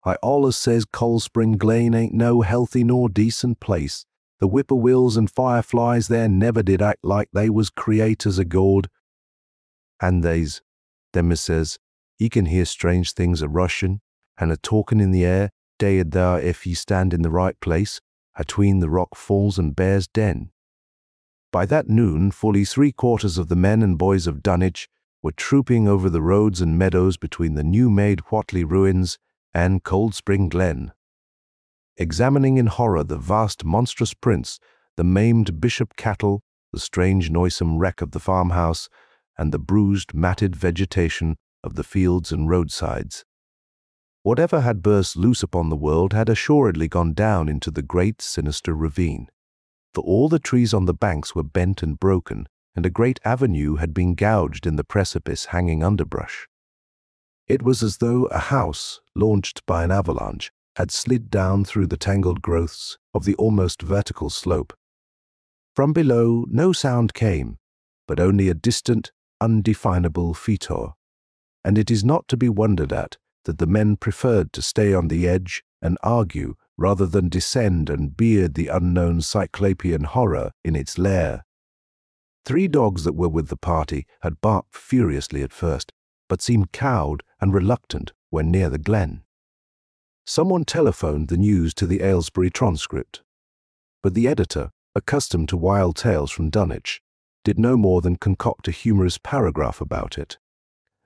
S2: I allus says Cold Spring Glen ain't no healthy nor decent place. The whippoorwills and fireflies there never did act like they was creators o' God. And them as says, ye can hear strange things a-rushin' and a-talkin' in the air, day and there if ye stand in the right place, atween the rock falls and Bear's Den. By that noon, fully 3/4 of the men and boys of Dunwich were trooping over the roads and meadows between the new-made Whatley ruins and Cold Spring Glen, examining in horror the vast monstrous prints, the maimed bishop cattle, the strange noisome wreck of the farmhouse, and the bruised, matted vegetation of the fields and roadsides. Whatever had burst loose upon the world had assuredly gone down into the great sinister ravine, for all the trees on the banks were bent and broken, and a great avenue had been gouged in the precipice hanging underbrush. It was as though a house, launched by an avalanche, had slid down through the tangled growths of the almost vertical slope. From below no sound came, but only a distant, undefinable fetor, and it is not to be wondered at that the men preferred to stay on the edge and argue rather than descend and beard the unknown cyclopean horror in its lair. 3 dogs that were with the party had barked furiously at first, but seemed cowed and reluctant when near the glen. Someone telephoned the news to the Aylesbury Transcript, but the editor, accustomed to wild tales from Dunwich, did no more than concoct a humorous paragraph about it,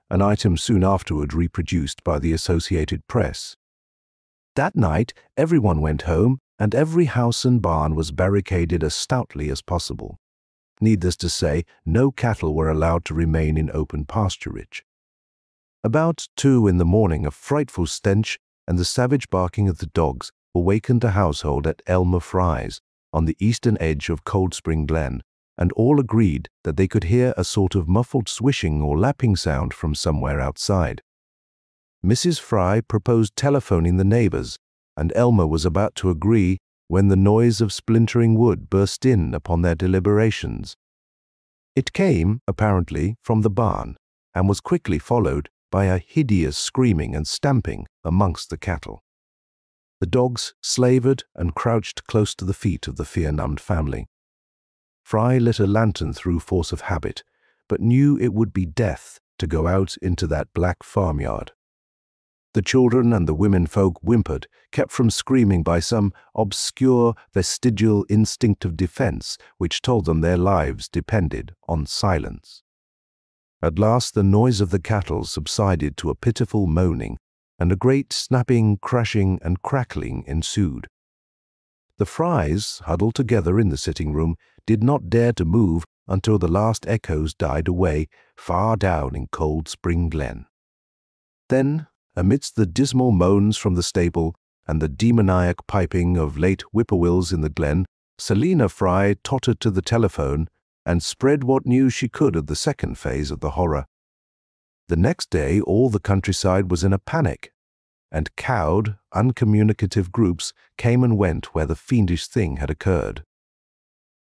S2: an item soon afterward reproduced by the Associated Press. That night everyone went home, and every house and barn was barricaded as stoutly as possible. Needless to say, no cattle were allowed to remain in open pasturage. About 2 in the morning a frightful stench and the savage barking of the dogs awakened the household at Elmer Fry's, on the eastern edge of Cold Spring Glen, and all agreed that they could hear a sort of muffled swishing or lapping sound from somewhere outside. Mrs. Fry proposed telephoning the neighbors, and Elmer was about to agree when the noise of splintering wood burst in upon their deliberations. It came, apparently, from the barn, and was quickly followed by a hideous screaming and stamping amongst the cattle. The dogs slavered and crouched close to the feet of the fear-numbed family. Fry lit a lantern through force of habit, but knew it would be death to go out into that black farmyard. The children and the women folk whimpered, kept from screaming by some obscure vestigial instinct of defense which told them their lives depended on silence. At last the noise of the cattle subsided to a pitiful moaning, and a great snapping, crashing, and crackling ensued. The Frys, huddled together in the sitting-room, did not dare to move until the last echoes died away far down in Cold Spring Glen. Then, amidst the dismal moans from the stable and the demoniac piping of late whippoorwills in the glen, Selina Fry tottered to the telephone and spread what news she could of the second phase of the horror. The next day, all the countryside was in a panic, and cowed, uncommunicative groups came and went where the fiendish thing had occurred.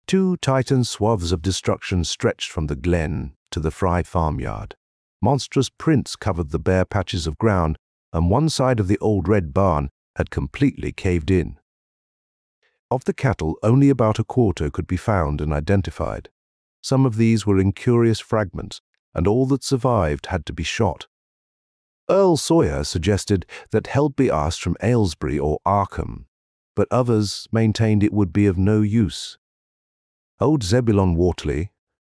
S2: Two titan swaths of destruction stretched from the glen to the Fry farmyard. Monstrous prints covered the bare patches of ground, and one side of the old red barn had completely caved in. Of the cattle, only about a quarter could be found and identified. Some of these were incurious fragments, and all that survived had to be shot. Earl Sawyer suggested that help be asked from Aylesbury or Arkham, but others maintained it would be of no use. Old Zebulon Wortley,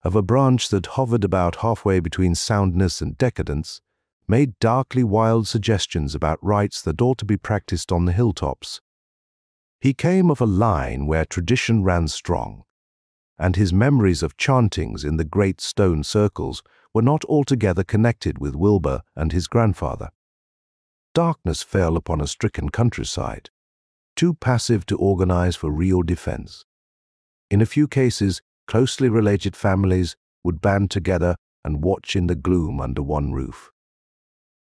S2: of a branch that hovered about halfway between soundness and decadence, made darkly wild suggestions about rites that ought to be practiced on the hilltops. He came of a line where tradition ran strong, and his memories of chantings in the great stone circles were not altogether connected with Wilbur and his grandfather. Darkness fell upon a stricken countryside, too passive to organize for real defense. In a few cases, closely related families would band together and watch in the gloom under one roof.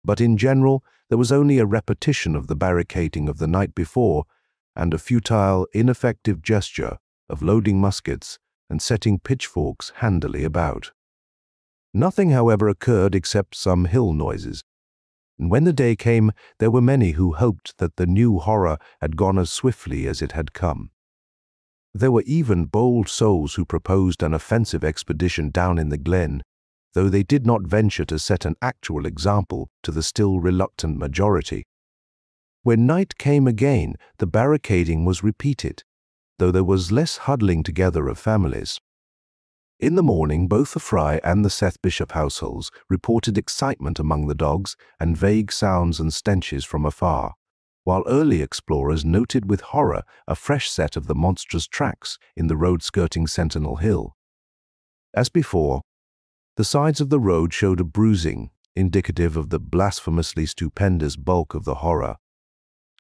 S2: But in general, there was only a repetition of the barricading of the night before and a futile, ineffective gesture of loading muskets and setting pitchforks handily about. Nothing, however, occurred except some hill noises, and when the day came, there were many who hoped that the new horror had gone as swiftly as it had come. There were even bold souls who proposed an offensive expedition down in the glen, though they did not venture to set an actual example to the still reluctant majority. When night came again, the barricading was repeated, though there was less huddling together of families. In the morning, both the Fry and the Seth Bishop households reported excitement among the dogs and vague sounds and stenches from afar, while early explorers noted with horror a fresh set of the monstrous tracks in the road skirting Sentinel Hill. As before, the sides of the road showed a bruising, indicative of the blasphemously stupendous bulk of the horror,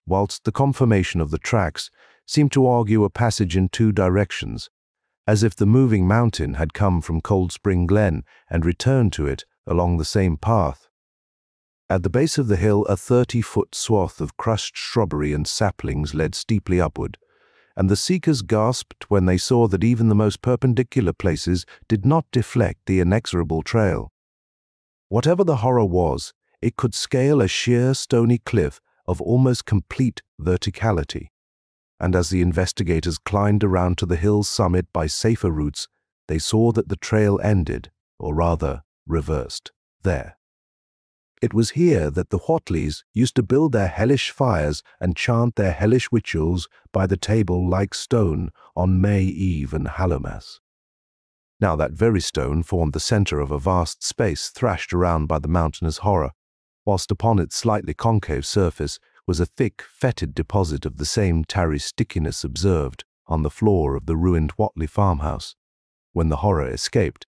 S2: whilst the conformation of the tracks seemed to argue a passage in two directions, as if the moving mountain had come from Cold Spring Glen and returned to it along the same path. At the base of the hill, a 30-foot swath of crushed shrubbery and saplings led steeply upward, and the seekers gasped when they saw that even the most perpendicular places did not deflect the inexorable trail. Whatever the horror was, it could scale a sheer stony cliff of almost complete verticality, and as the investigators climbed around to the hill's summit by safer routes, they saw that the trail ended, or rather reversed, there. It was here that the Whatleys used to build their hellish fires and chant their hellish rituals by the table like stone on May Eve and Hallowmas. Now that very stone formed the center of a vast space thrashed around by the mountainous horror, whilst upon its slightly concave surface was a thick, fetid deposit of the same tarry stickiness observed on the floor of the ruined Whatley farmhouse when the horror escaped.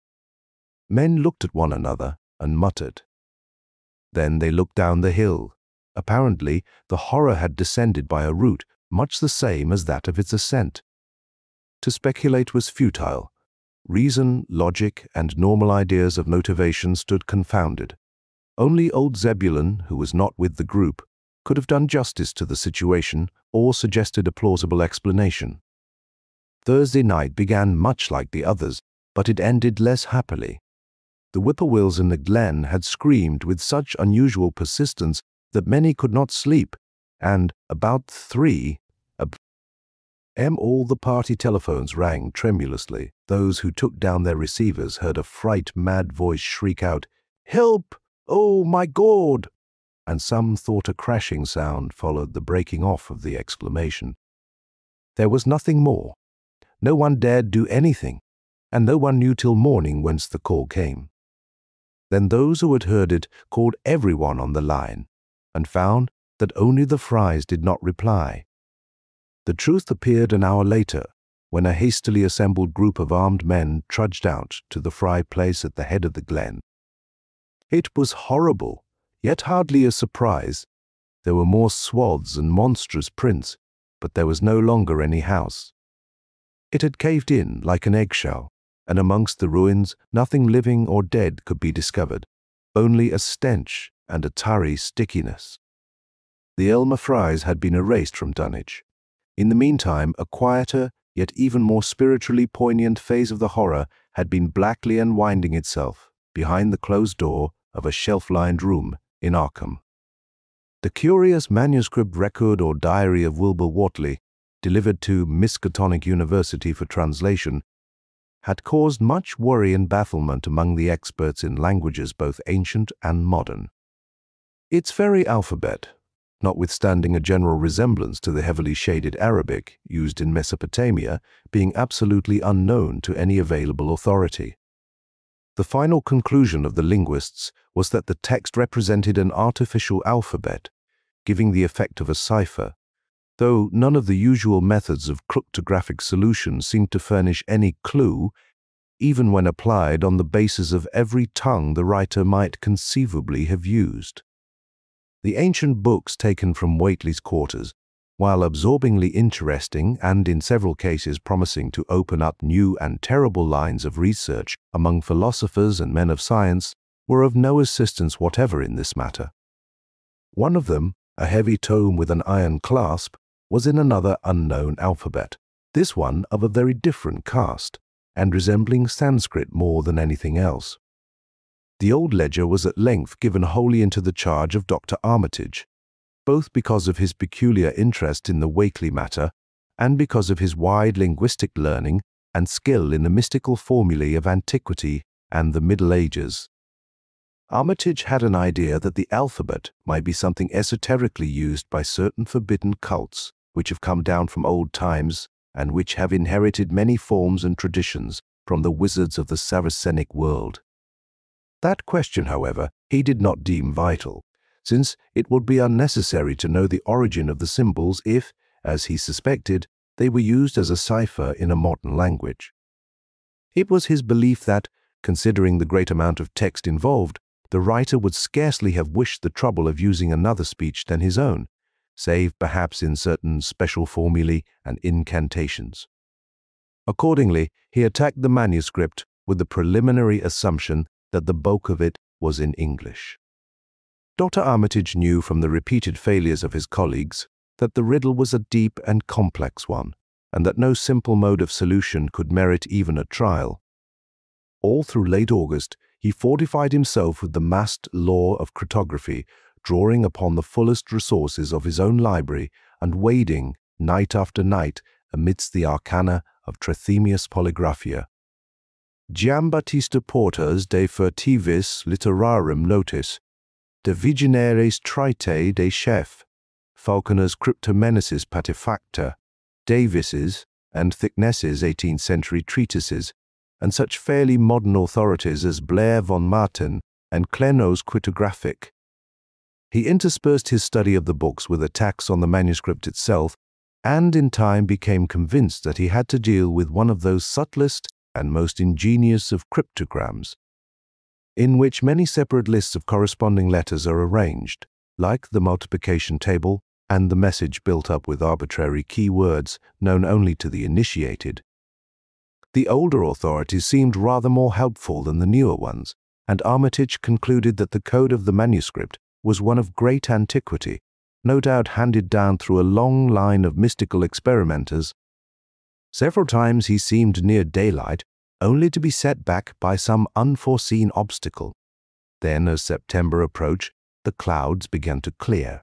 S2: Men looked at one another and muttered. Then they looked down the hill. Apparently, the horror had descended by a route much the same as that of its ascent. To speculate was futile. Reason, logic, and normal ideas of motivation stood confounded. Only old Zebulon, who was not with the group, could have done justice to the situation or suggested a plausible explanation. Thursday night began much like the others, but it ended less happily. The whippoorwills in the glen had screamed with such unusual persistence that many could not sleep, and about 3 a.m. all the party telephones rang tremulously. Those who took down their receivers heard a fright-mad voice shriek out, "Help! Oh, my God!" and some thought a crashing sound followed the breaking off of the exclamation. There was nothing more. No one dared do anything, and no one knew till morning whence the call came. Then those who had heard it called everyone on the line, and found that only the Frys did not reply. The truth appeared an hour later, when a hastily assembled group of armed men trudged out to the Fry place at the head of the glen. It was horrible, yet hardly a surprise. There were more swaths and monstrous prints, but there was no longer any house. It had caved in like an eggshell, and amongst the ruins nothing living or dead could be discovered. only a stench and a tarry stickiness. The Elmer Fries had been erased from Dunwich. In the meantime, a quieter, yet even more spiritually poignant phase of the horror had been blackly unwinding itself behind the closed door of a shelf-lined room in Arkham. The curious manuscript record or diary of Wilbur Whateley, delivered to Miskatonic University for translation, had caused much worry and bafflement among the experts in languages both ancient and modern. Its very alphabet, notwithstanding a general resemblance to the heavily shaded Arabic used in Mesopotamia, being absolutely unknown to any available authority. The final conclusion of the linguists was that the text represented an artificial alphabet, giving the effect of a cipher, though none of the usual methods of cryptographic solution seemed to furnish any clue, even when applied on the basis of every tongue the writer might conceivably have used. The ancient books taken from Whateley's quarters, while absorbingly interesting and in several cases promising to open up new and terrible lines of research among philosophers and men of science, were of no assistance whatever in this matter. One of them, a heavy tome with an iron clasp, was in another unknown alphabet, this one of a very different cast, and resembling Sanskrit more than anything else. The old ledger was at length given wholly into the charge of Dr. Armitage, both because of his peculiar interest in the Whateley matter and because of his wide linguistic learning and skill in the mystical formulae of antiquity and the Middle Ages. Armitage had an idea that the alphabet might be something esoterically used by certain forbidden cults which have come down from old times and which have inherited many forms and traditions from the wizards of the Saracenic world. That question, however, he did not deem vital, since it would be unnecessary to know the origin of the symbols if, as he suspected, they were used as a cipher in a modern language. It was his belief that, considering the great amount of text involved, the writer would scarcely have wished the trouble of using another speech than his own, save perhaps in certain special formulae and incantations. Accordingly, he attacked the manuscript with the preliminary assumption that the bulk of it was in English. Dr. Armitage knew from the repeated failures of his colleagues that the riddle was a deep and complex one, and that no simple mode of solution could merit even a trial. All through late August, he fortified himself with the massed lore of cryptography, drawing upon the fullest resources of his own library and wading, night after night, amidst the arcana of Trithemius Polygraphia. Giambattista Porta's De Furtivis Literarum Notis, De Vigenares Trite de Chef, Falconer's Cryptomenesis Patefacta, Davis's and Thickness's 18th century treatises, and such fairly modern authorities as Blair von Marten and Kleno's Cryptographic. He interspersed his study of the books with attacks on the manuscript itself, and in time became convinced that he had to deal with one of those subtlest and most ingenious of cryptograms, in which many separate lists of corresponding letters are arranged, like the multiplication table and the message built up with arbitrary key words known only to the initiated. The older authorities seemed rather more helpful than the newer ones, and Armitage concluded that the code of the manuscript was one of great antiquity, no doubt handed down through a long line of mystical experimenters. Several times he seemed near daylight, only to be set back by some unforeseen obstacle. Then, as September approached, the clouds began to clear.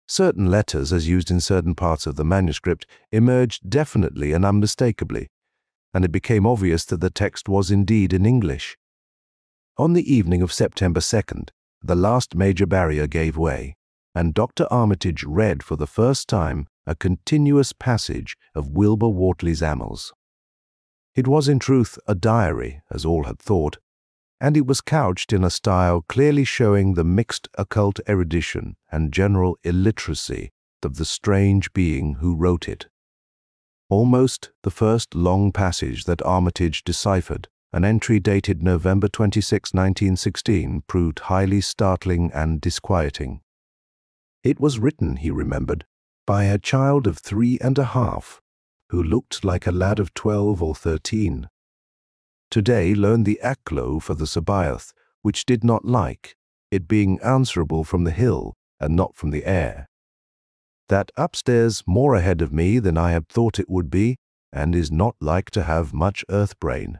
S2: Certain letters, as used in certain parts of the manuscript, emerged definitely and unmistakably, and it became obvious that the text was indeed in English. On the evening of September 2nd, the last major barrier gave way, and Dr. Armitage read for the first time a continuous passage of Wilbur Whateley's annals. It was in truth a diary, as all had thought, and it was couched in a style clearly showing the mixed occult erudition and general illiteracy of the strange being who wrote it. Almost the first long passage that Armitage deciphered, an entry dated November 26, 1916, proved highly startling and disquieting. It was written, he remembered, by a child of 3½ who looked like a lad of 12 or 13. Today learned the Aklo for the Sabaoth, which did not like, it being answerable from the hill and not from the air. That upstairs more ahead of me than I had thought it would be, and is not like to have much earth brain.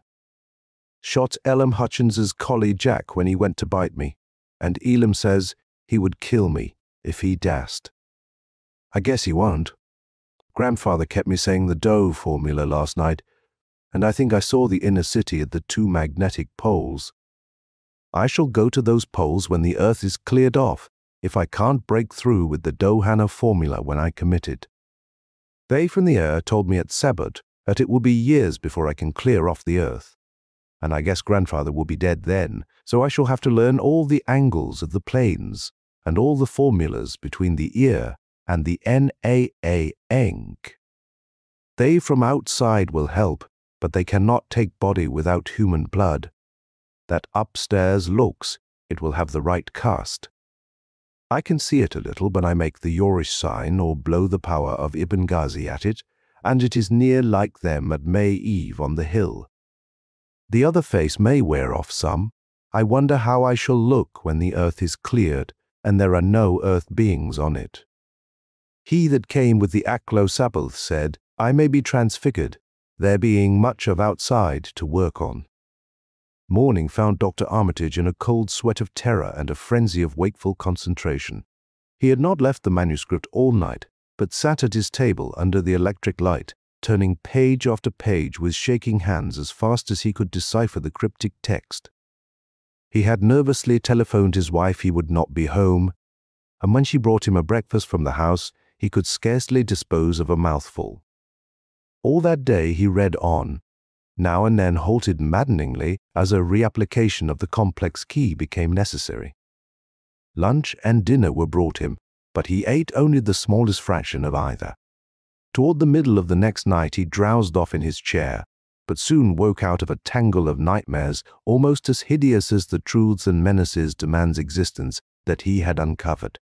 S2: Shot Elam Hutchins's collie Jack when he went to bite me, and Elam says he would kill me if he dast. I guess he won't. Grandfather kept me saying the Dove formula last night, and I think I saw the inner city at the 2 magnetic poles. I shall go to those poles when the earth is cleared off, if I can't break through with the Dohana formula when I commit it. They from the air told me at Sabbath that it will be years before I can clear off the earth, and I guess grandfather will be dead then, so I shall have to learn all the angles of the planes and all the formulas between the ear and the NAA-eng. They from outside will help, but they cannot take body without human blood. That upstairs looks, it will have the right cast. I can see it a little when I make the Yorish sign or blow the power of Ibn Ghazi at it, and it is near like them at May Eve on the hill. The other face may wear off some. I wonder how I shall look when the earth is cleared and there are no earth beings on it. He that came with the Aklo Sabbath said, I may be transfigured, there being much of outside to work on. Morning found Dr. Armitage in a cold sweat of terror and a frenzy of wakeful concentration. He had not left the manuscript all night, but sat at his table under the electric light, turning page after page with shaking hands as fast as he could decipher the cryptic text. He had nervously telephoned his wife he would not be home, and when she brought him a breakfast from the house, he could scarcely dispose of a mouthful. All that day he read on, now and then halted maddeningly as a reapplication of the complex key became necessary. Lunch and dinner were brought him, but he ate only the smallest fraction of either. Toward the middle of the next night he drowsed off in his chair, but soon woke out of a tangle of nightmares almost as hideous as the truths and menaces to man's existence that he had uncovered.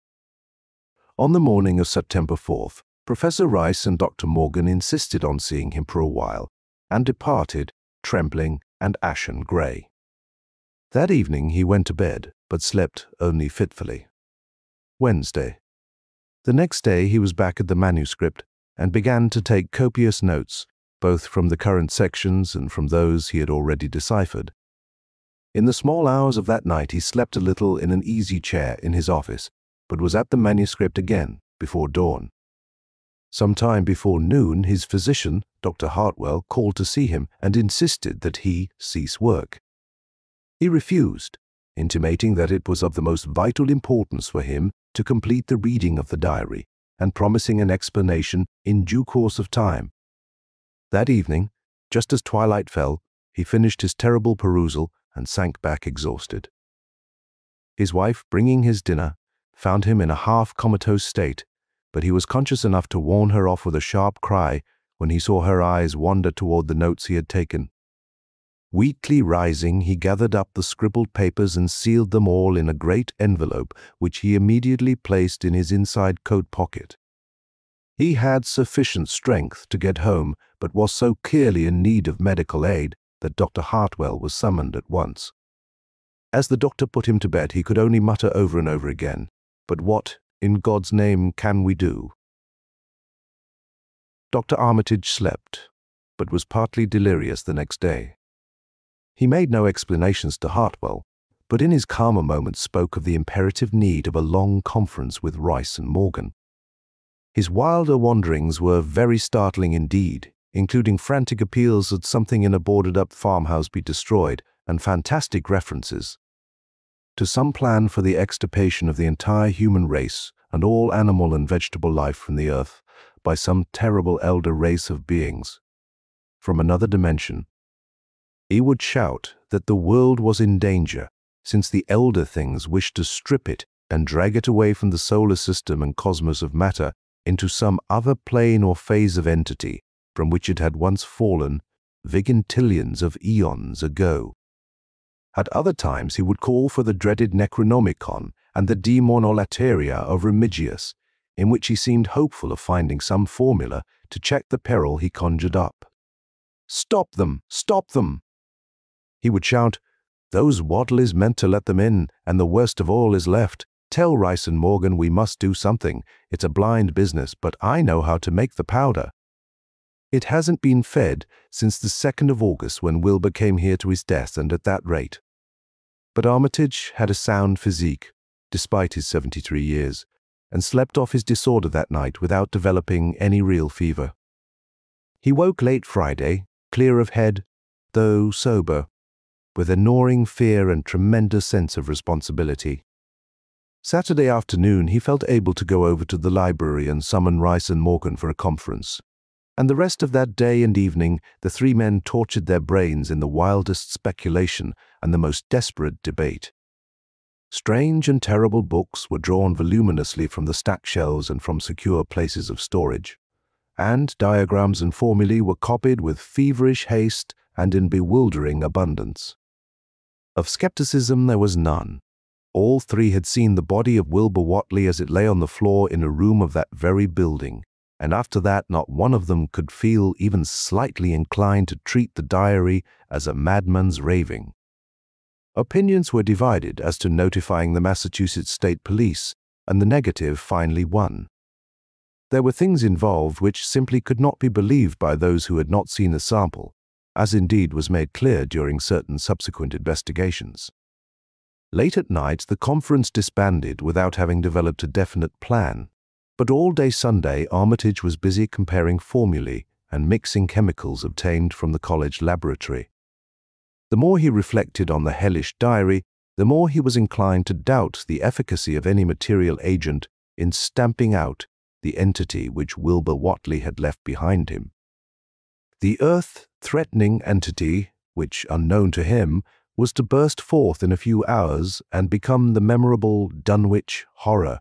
S2: On the morning of September 4th, Professor Rice and Dr. Morgan insisted on seeing him for a while, and departed, trembling and ashen grey. That evening he went to bed, but slept only fitfully. Wednesday. The next day he was back at the manuscript, and began to take copious notes, both from the current sections and from those he had already deciphered. In the small hours of that night he slept a little in an easy chair in his office, but was at the manuscript again before dawn. Some time before noon his physician, Dr. Hartwell, called to see him and insisted that he cease work. He refused, intimating that it was of the most vital importance for him to complete the reading of the diary, and promising an explanation in due course of time. That evening, just as twilight fell, he finished his terrible perusal and sank back exhausted. His wife, bringing his dinner, found him in a half-comatose state, but he was conscious enough to warn her off with a sharp cry when he saw her eyes wander toward the notes he had taken. Weakly rising, he gathered up the scribbled papers and sealed them all in a great envelope, which he immediately placed in his inside coat pocket. He had sufficient strength to get home, but was so clearly in need of medical aid that Dr. Hartwell was summoned at once. As the doctor put him to bed, he could only mutter over and over again, "But what, in God's name, can we do?" Dr. Armitage slept, but was partly delirious the next day. He made no explanations to Hartwell, but in his calmer moments spoke of the imperative need of a long conference with Rice and Morgan. His wilder wanderings were very startling indeed, including frantic appeals that something in a boarded-up farmhouse be destroyed, and fantastic references to some plan for the extirpation of the entire human race and all animal and vegetable life from the earth by some terrible elder race of beings from another dimension. He would shout that the world was in danger, since the elder things wished to strip it and drag it away from the solar system and cosmos of matter into some other plane or phase of entity from which it had once fallen vigintillions of eons ago. At other times he would call for the dreaded Necronomicon and the Demonolateria of Remigius, in which he seemed hopeful of finding some formula to check the peril he conjured up. "Stop them! Stop them!" He would shout, Those Wadleys meant to let them in, and the worst of all is left. Tell Rice and Morgan we must do something. It's a blind business, but I know how to make the powder. It hasn't been fed since the 2nd of August when Wilbur came here to his death, and at that rate. But Armitage had a sound physique, despite his 73 years, and slept off his disorder that night without developing any real fever. He woke late Friday, clear of head, though sober, with a gnawing fear and tremendous sense of responsibility. Saturday afternoon he felt able to go over to the library and summon Rice and Morgan for a conference. And the rest of that day and evening the three men tortured their brains in the wildest speculation and the most desperate debate. Strange and terrible books were drawn voluminously from the stacked shelves and from secure places of storage, and diagrams and formulae were copied with feverish haste and in bewildering abundance. Of skepticism there was none. All three had seen the body of Wilbur Whatley as it lay on the floor in a room of that very building, and after that not one of them could feel even slightly inclined to treat the diary as a madman's raving. Opinions were divided as to notifying the Massachusetts State Police, and the negative finally won. There were things involved which simply could not be believed by those who had not seen the sample, as indeed was made clear during certain subsequent investigations. Late at night, the conference disbanded without having developed a definite plan, but all day Sunday Armitage was busy comparing formulae and mixing chemicals obtained from the college laboratory. The more he reflected on the hellish diary, the more he was inclined to doubt the efficacy of any material agent in stamping out the entity which Wilbur Whatley had left behind him. The earth-threatening entity, which, unknown to him, was to burst forth in a few hours and become the memorable Dunwich horror.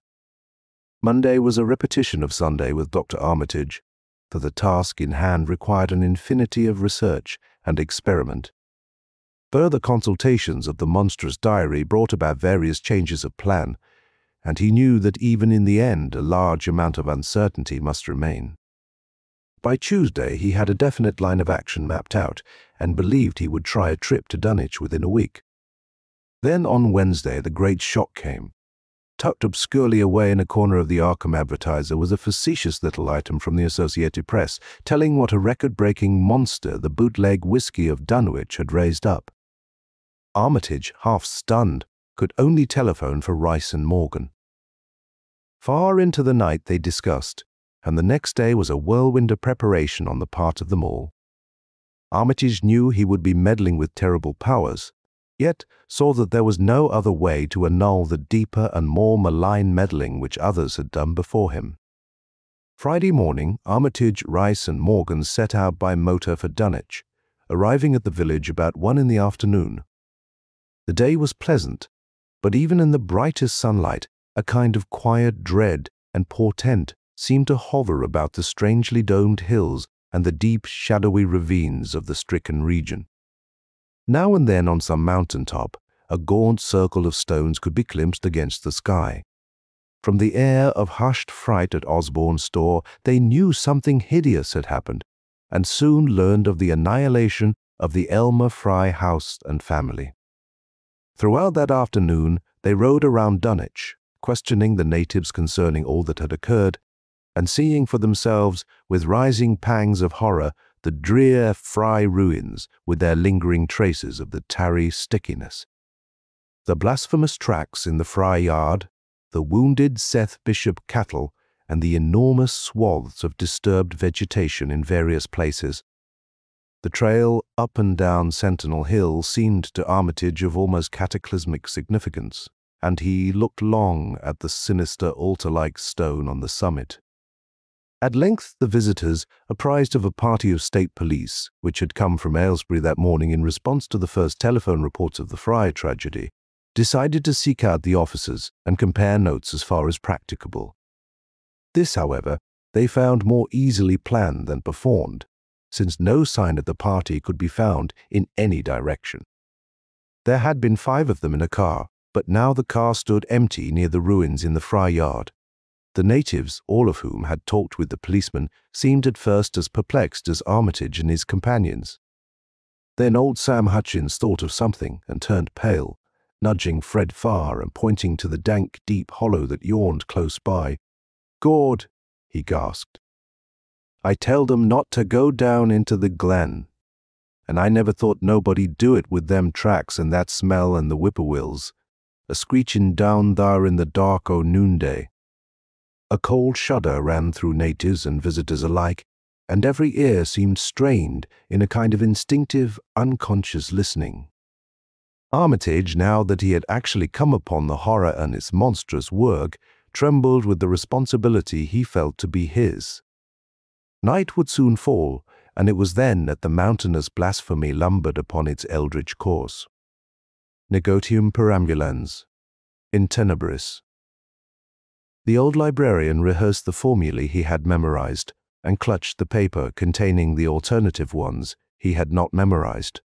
S2: Monday was a repetition of Sunday with Dr. Armitage, for the task in hand required an infinity of research and experiment. Further consultations of the monstrous diary brought about various changes of plan, and he knew that even in the end a large amount of uncertainty must remain. By Tuesday he had a definite line of action mapped out and believed he would try a trip to Dunwich within a week. Then on Wednesday the great shock came. Tucked obscurely away in a corner of the Arkham Advertiser was a facetious little item from the Associated Press telling what a record-breaking monster the bootleg whiskey of Dunwich had raised up. Armitage, half stunned, could only telephone for Rice and Morgan. Far into the night they discussed, and the next day was a whirlwind of preparation on the part of them all. Armitage knew he would be meddling with terrible powers, yet saw that there was no other way to annul the deeper and more malign meddling which others had done before him. Friday morning, Armitage, Rice and Morgan set out by motor for Dunwich, arriving at the village about 1 in the afternoon. The day was pleasant, but even in the brightest sunlight, a kind of quiet dread and portent seemed to hover about the strangely domed hills and the deep, shadowy ravines of the stricken region. Now and then on some mountain top, a gaunt circle of stones could be glimpsed against the sky. From the air of hushed fright at Osborne's store, they knew something hideous had happened, and soon learned of the annihilation of the Elmer Fry house and family. Throughout that afternoon, they rode around Dunwich, questioning the natives concerning all that had occurred, and seeing for themselves, with rising pangs of horror, the drear Fry ruins with their lingering traces of the tarry stickiness. The blasphemous tracks in the Fry yard, the wounded Seth Bishop cattle, and the enormous swaths of disturbed vegetation in various places. The trail up and down Sentinel Hill seemed to Armitage of almost cataclysmic significance, and he looked long at the sinister altar-like stone on the summit. At length the visitors, apprised of a party of state police, which had come from Aylesbury that morning in response to the first telephone reports of the Fry tragedy, decided to seek out the officers and compare notes as far as practicable. This, however, they found more easily planned than performed, since no sign of the party could be found in any direction. There had been 5 of them in a car, but now the car stood empty near the ruins in the Fry yard. The natives, all of whom had talked with the policeman, seemed at first as perplexed as Armitage and his companions. Then old Sam Hutchins thought of something and turned pale, nudging Fred Farr and pointing to the dank, deep hollow that yawned close by. "Gord," he gasped. "I telled 'em not to go down into the glen. And I never thought nobody'd do it with them tracks and that smell and the whippoorwills, a-screechin' down thar in the dark o' noonday." A cold shudder ran through natives and visitors alike, and every ear seemed strained in a kind of instinctive, unconscious listening. Armitage, now that he had actually come upon the horror and its monstrous work, trembled with the responsibility he felt to be his. Night would soon fall, and it was then that the mountainous blasphemy lumbered upon its eldritch course. Negotium perambulans, in tenebris. The old librarian rehearsed the formulae he had memorized and clutched the paper containing the alternative ones he had not memorized.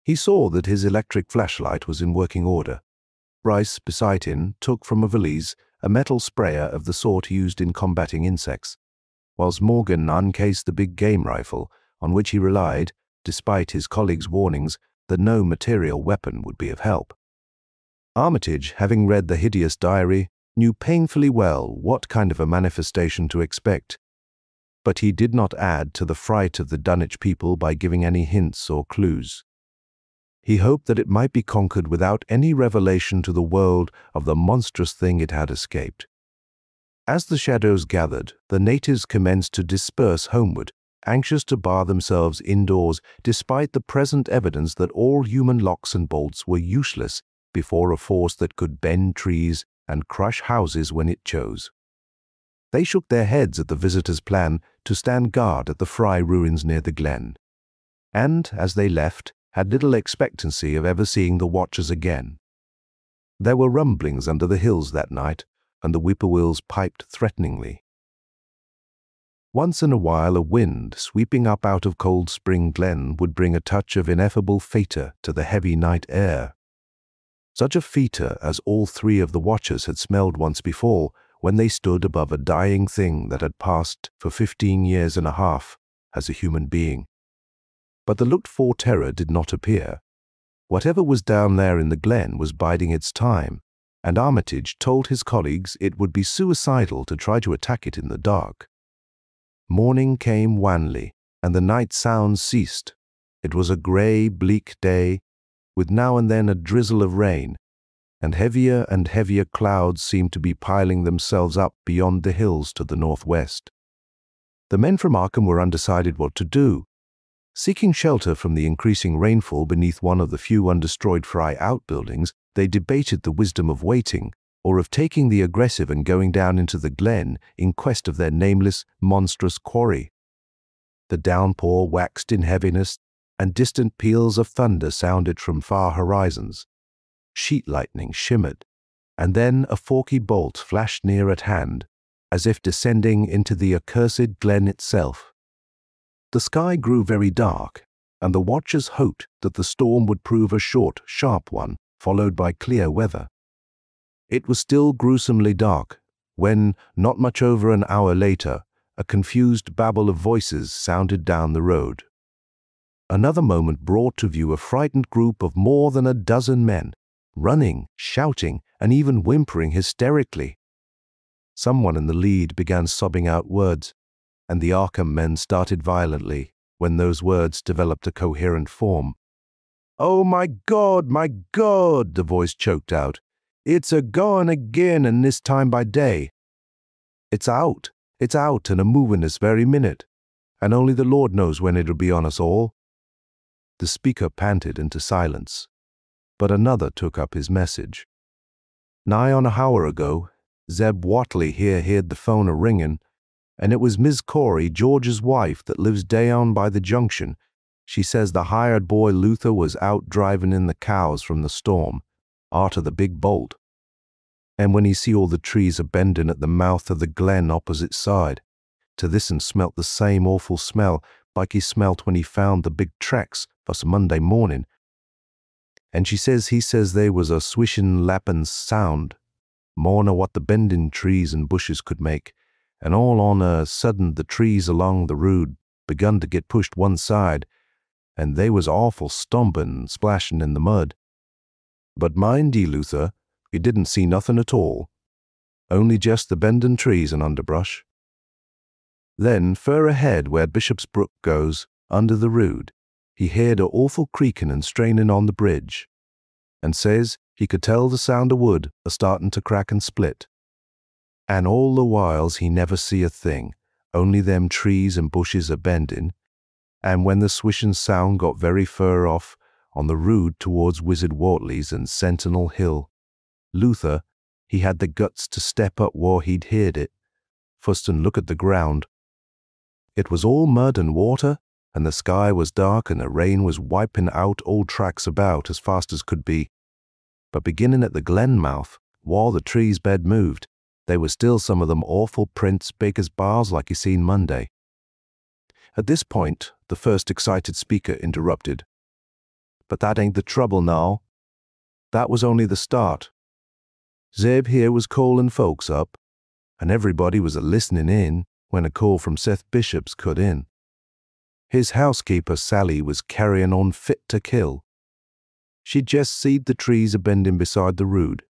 S2: He saw that his electric flashlight was in working order. Bryce, beside him, took from a valise a metal sprayer of the sort used in combating insects, whilst Morgan uncased the big game rifle on which he relied, despite his colleagues' warnings that no material weapon would be of help. Armitage, having read the hideous diary, knew painfully well what kind of a manifestation to expect, but he did not add to the fright of the Dunwich people by giving any hints or clues. He hoped that it might be conquered without any revelation to the world of the monstrous thing it had escaped. As the shadows gathered, the natives commenced to disperse homeward, anxious to bar themselves indoors despite the present evidence that all human locks and bolts were useless before a force that could bend trees and crush houses when it chose. They shook their heads at the visitors' plan to stand guard at the Fry ruins near the glen, and, as they left, had little expectancy of ever seeing the watchers again. There were rumblings under the hills that night, and the whippoorwills piped threateningly. Once in a while a wind sweeping up out of Cold Spring Glen would bring a touch of ineffable fetor to the heavy night air. Such a fetor as all three of the watchers had smelled once before when they stood above a dying thing that had passed for 15 years and a half as a human being. But the looked-for terror did not appear. Whatever was down there in the glen was biding its time, and Armitage told his colleagues it would be suicidal to try to attack it in the dark. Morning came wanly, and the night sounds ceased. It was a grey, bleak day, with now and then a drizzle of rain, and heavier clouds seemed to be piling themselves up beyond the hills to the northwest. The men from Arkham were undecided what to do. Seeking shelter from the increasing rainfall beneath one of the few undestroyed Fry outbuildings, they debated the wisdom of waiting, or of taking the aggressive and going down into the glen in quest of their nameless, monstrous quarry. The downpour waxed in heaviness, and distant peals of thunder sounded from far horizons. Sheet lightning shimmered, and then a forky bolt flashed near at hand, as if descending into the accursed glen itself. The sky grew very dark, and the watchers hoped that the storm would prove a short, sharp one, followed by clear weather. It was still gruesomely dark when, not much over an hour later, a confused babble of voices sounded down the road. Another moment brought to view a frightened group of more than a dozen men, running, shouting, and even whimpering hysterically. Someone in the lead began sobbing out words, and the Arkham men started violently when those words developed a coherent form. "Oh, my God, the voice choked out. "It's a-goin' again, and this time by day. It's out, and a-movin' this very minute, and only the Lord knows when it'll be on us all." The speaker panted into silence, but another took up his message. "Nigh on a hour ago, Zeb Watley here heard the phone a-ringin', and it was Miss Corey, George's wife, that lives down by the junction. She says the hired boy Luther was out driving in the cows from the storm, arter the big bolt. And when he see all the trees a-bending at the mouth of the glen opposite side, to this and smelt the same awful smell like he smelt when he found the big tracks fust Monday morning. And he says they was a swishin' lappin' sound, more nor what the bending trees and bushes could make, and all on a sudden the trees along the road begun to get pushed one side, and they was awful stomping and splashing in the mud. But mind ye, Luther, he didn't see nothing at all, only just the bending trees and underbrush. Then, fur ahead where Bishop's Brook goes, under the rood, he heard a awful creaking and straining on the bridge, and says he could tell the sound of wood a-starting to crack and split. And all the whiles he never see a thing, only them trees and bushes a-bending, and when the swishing sound got very fur off, on the rood towards Wizard Wortley's and Sentinel Hill, Luther, he had the guts to step up where he'd heard it, first and look at the ground. It was all mud and water, and the sky was dark and the rain was wiping out all tracks about as fast as could be. But beginning at the glen mouth, while the trees bed moved, there was still some of them awful prints big as bars like you seen Monday. At this point, the first excited speaker interrupted. But that ain't the trouble now. That was only the start. Zeb here was calling folks up, and everybody was a-listening in when a call from Seth Bishop's cut in. His housekeeper, Sally, was carrying on fit to kill. She'd just seed the trees a-bending beside the rood,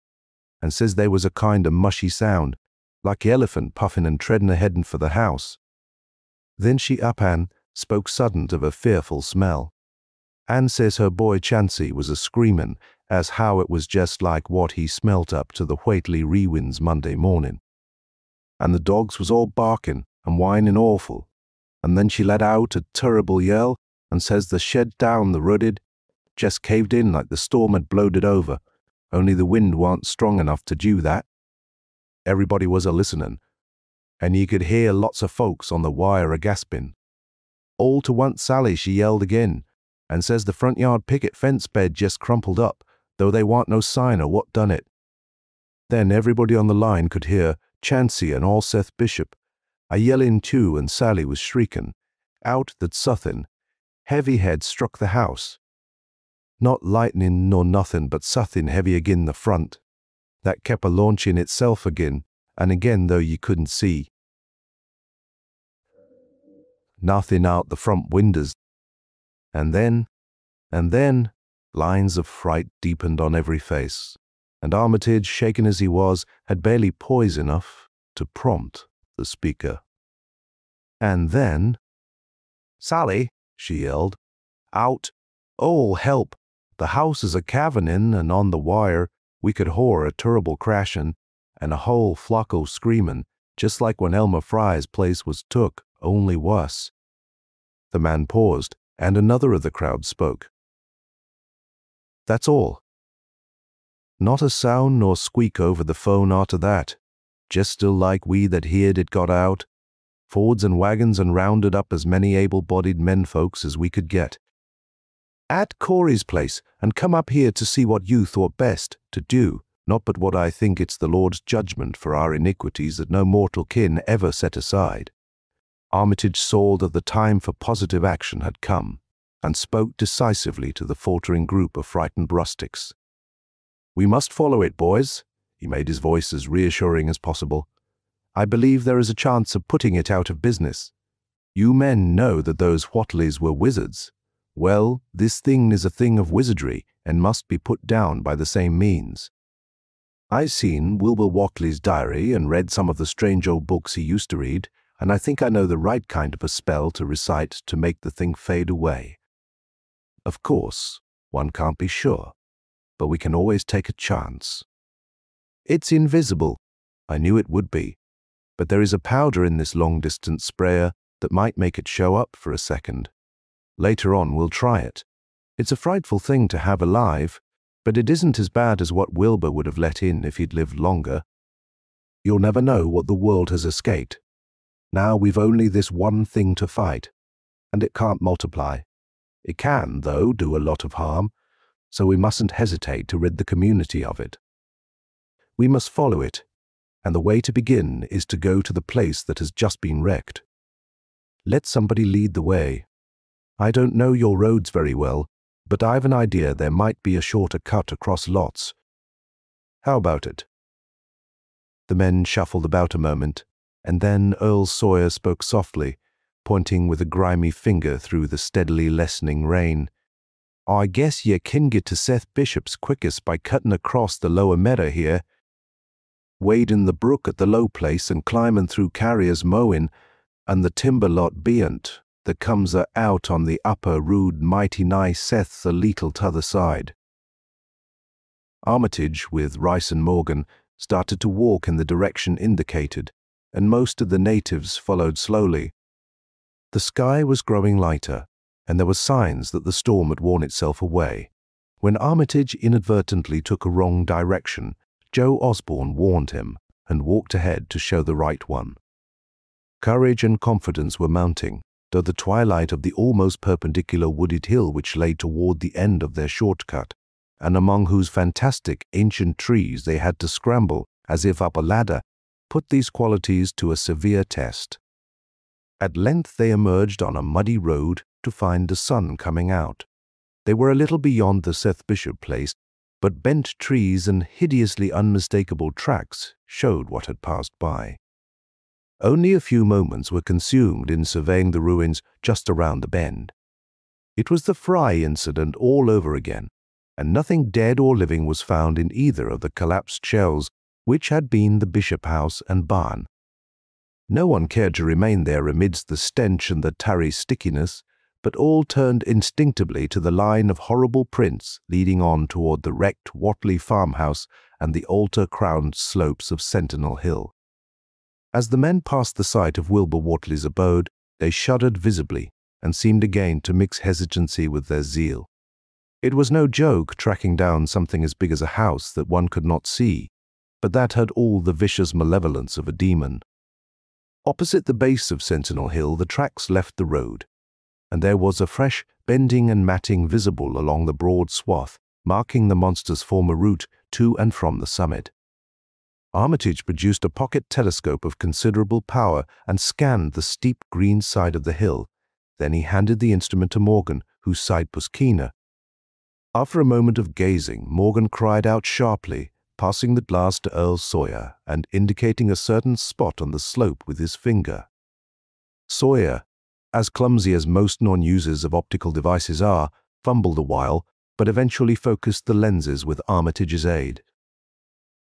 S2: and says there was a kind of mushy sound, like the elephant puffing and treading a-heading for the house. Then she up and spoke sudden of a fearful smell. Anne says her boy Chansey was a-screaming as how it was just like what he smelt up to the Whately Rewinds Monday morning. And the dogs was all barking and whining awful, and then she let out a terrible yell and says the shed down the rooted just caved in like the storm had blowed it over, only the wind warn't strong enough to do that. Everybody was a-listening, and ye could hear lots of folks on the wire a-gasping. All to once Sally she yelled again, and says the front yard picket fence bed just crumpled up, though they warn't no sign of what done it. Then everybody on the line could hear Chansey and all Seth Bishop a-yelling too, and Sally was shrieking out that suthin heavy had struck the house. Not lightning nor nothing, but suthin heavy agin the front, that kept a-launching itself agin and again though ye couldn't see. Nothing out the front windows. And then, lines of fright deepened on every face, and Armitage, shaken as he was, had barely poise enough to prompt the speaker. And then, "Sally," she yelled, "out! Oh, help! The house is a-cavernin, and on the wire we could hoar a terrible crashin', and a whole flock o' screamin', just like when Elmer Fry's place was took, only worse." The man paused, and another of the crowd spoke. "That's all. Not a sound nor squeak over the phone arter that, just still like we that heerd it got out, Fords and wagons and rounded up as many able-bodied men-folks as we could get. At Corey's place, and come up here to see what you thought best to do, not but what I think it's the Lord's judgment for our iniquities that no mortal kin ever set aside." Armitage saw that the time for positive action had come, and spoke decisively to the faltering group of frightened rustics. "We must follow it, boys." He made his voice as reassuring as possible. "I believe there is a chance of putting it out of business. You men know that those Whatleys were wizards. Well, this thing is a thing of wizardry and must be put down by the same means. I seen Wilbur Whately's diary and read some of the strange old books he used to read, and I think I know the right kind of a spell to recite to make the thing fade away. Of course, one can't be sure, but we can always take a chance. It's invisible. I knew it would be. But there is a powder in this long-distance sprayer that might make it show up for a second. Later on we'll try it. It's a frightful thing to have alive, but it isn't as bad as what Wilbur would have let in if he'd lived longer. You'll never know what the world has escaped. Now we've only this one thing to fight, and it can't multiply. It can, though, do a lot of harm, so we mustn't hesitate to rid the community of it. We must follow it, and the way to begin is to go to the place that has just been wrecked. Let somebody lead the way. I don't know your roads very well, but I've an idea there might be a shorter cut across lots. How about it?" The men shuffled about a moment, and then Earl Sawyer spoke softly, pointing with a grimy finger through the steadily lessening rain. "I guess ye can get to Seth Bishop's quickest by cutting across the lower meadow here, wading the brook at the low place and climbing through Carrier's mowing and the timber lot beyant that comes out on the upper road mighty nigh Seth's a leetle t'other side." Armitage, with Rice and Morgan, started to walk in the direction indicated, and most of the natives followed slowly. The sky was growing lighter, and there were signs that the storm had worn itself away. When Armitage inadvertently took a wrong direction, Joe Osborne warned him and walked ahead to show the right one. Courage and confidence were mounting, though the twilight of the almost perpendicular wooded hill which lay toward the end of their shortcut, and among whose fantastic ancient trees they had to scramble as if up a ladder, put these qualities to a severe test. At length they emerged on a muddy road to find the sun coming out. They were a little beyond the Seth Bishop place, but bent trees and hideously unmistakable tracks showed what had passed by. Only a few moments were consumed in surveying the ruins just around the bend. It was the Fry incident all over again, and nothing dead or living was found in either of the collapsed shells which had been the Bishop house and barn. No one cared to remain there amidst the stench and the tarry stickiness, but all turned instinctively to the line of horrible prints leading on toward the wrecked Watley farmhouse and the altar-crowned slopes of Sentinel Hill. As the men passed the site of Wilbur Watley's abode, they shuddered visibly and seemed again to mix hesitancy with their zeal. It was no joke tracking down something as big as a house that one could not see, but that had all the vicious malevolence of a demon. Opposite the base of Sentinel Hill, the tracks left the road, and there was a fresh bending and matting visible along the broad swath, marking the monster's former route to and from the summit. Armitage produced a pocket telescope of considerable power and scanned the steep green side of the hill. Then he handed the instrument to Morgan, whose sight was keener. After a moment of gazing, Morgan cried out sharply, passing the glass to Earl Sawyer and indicating a certain spot on the slope with his finger. Sawyer, as clumsy as most non-users of optical devices are, fumbled a while, but eventually focused the lenses with Armitage's aid.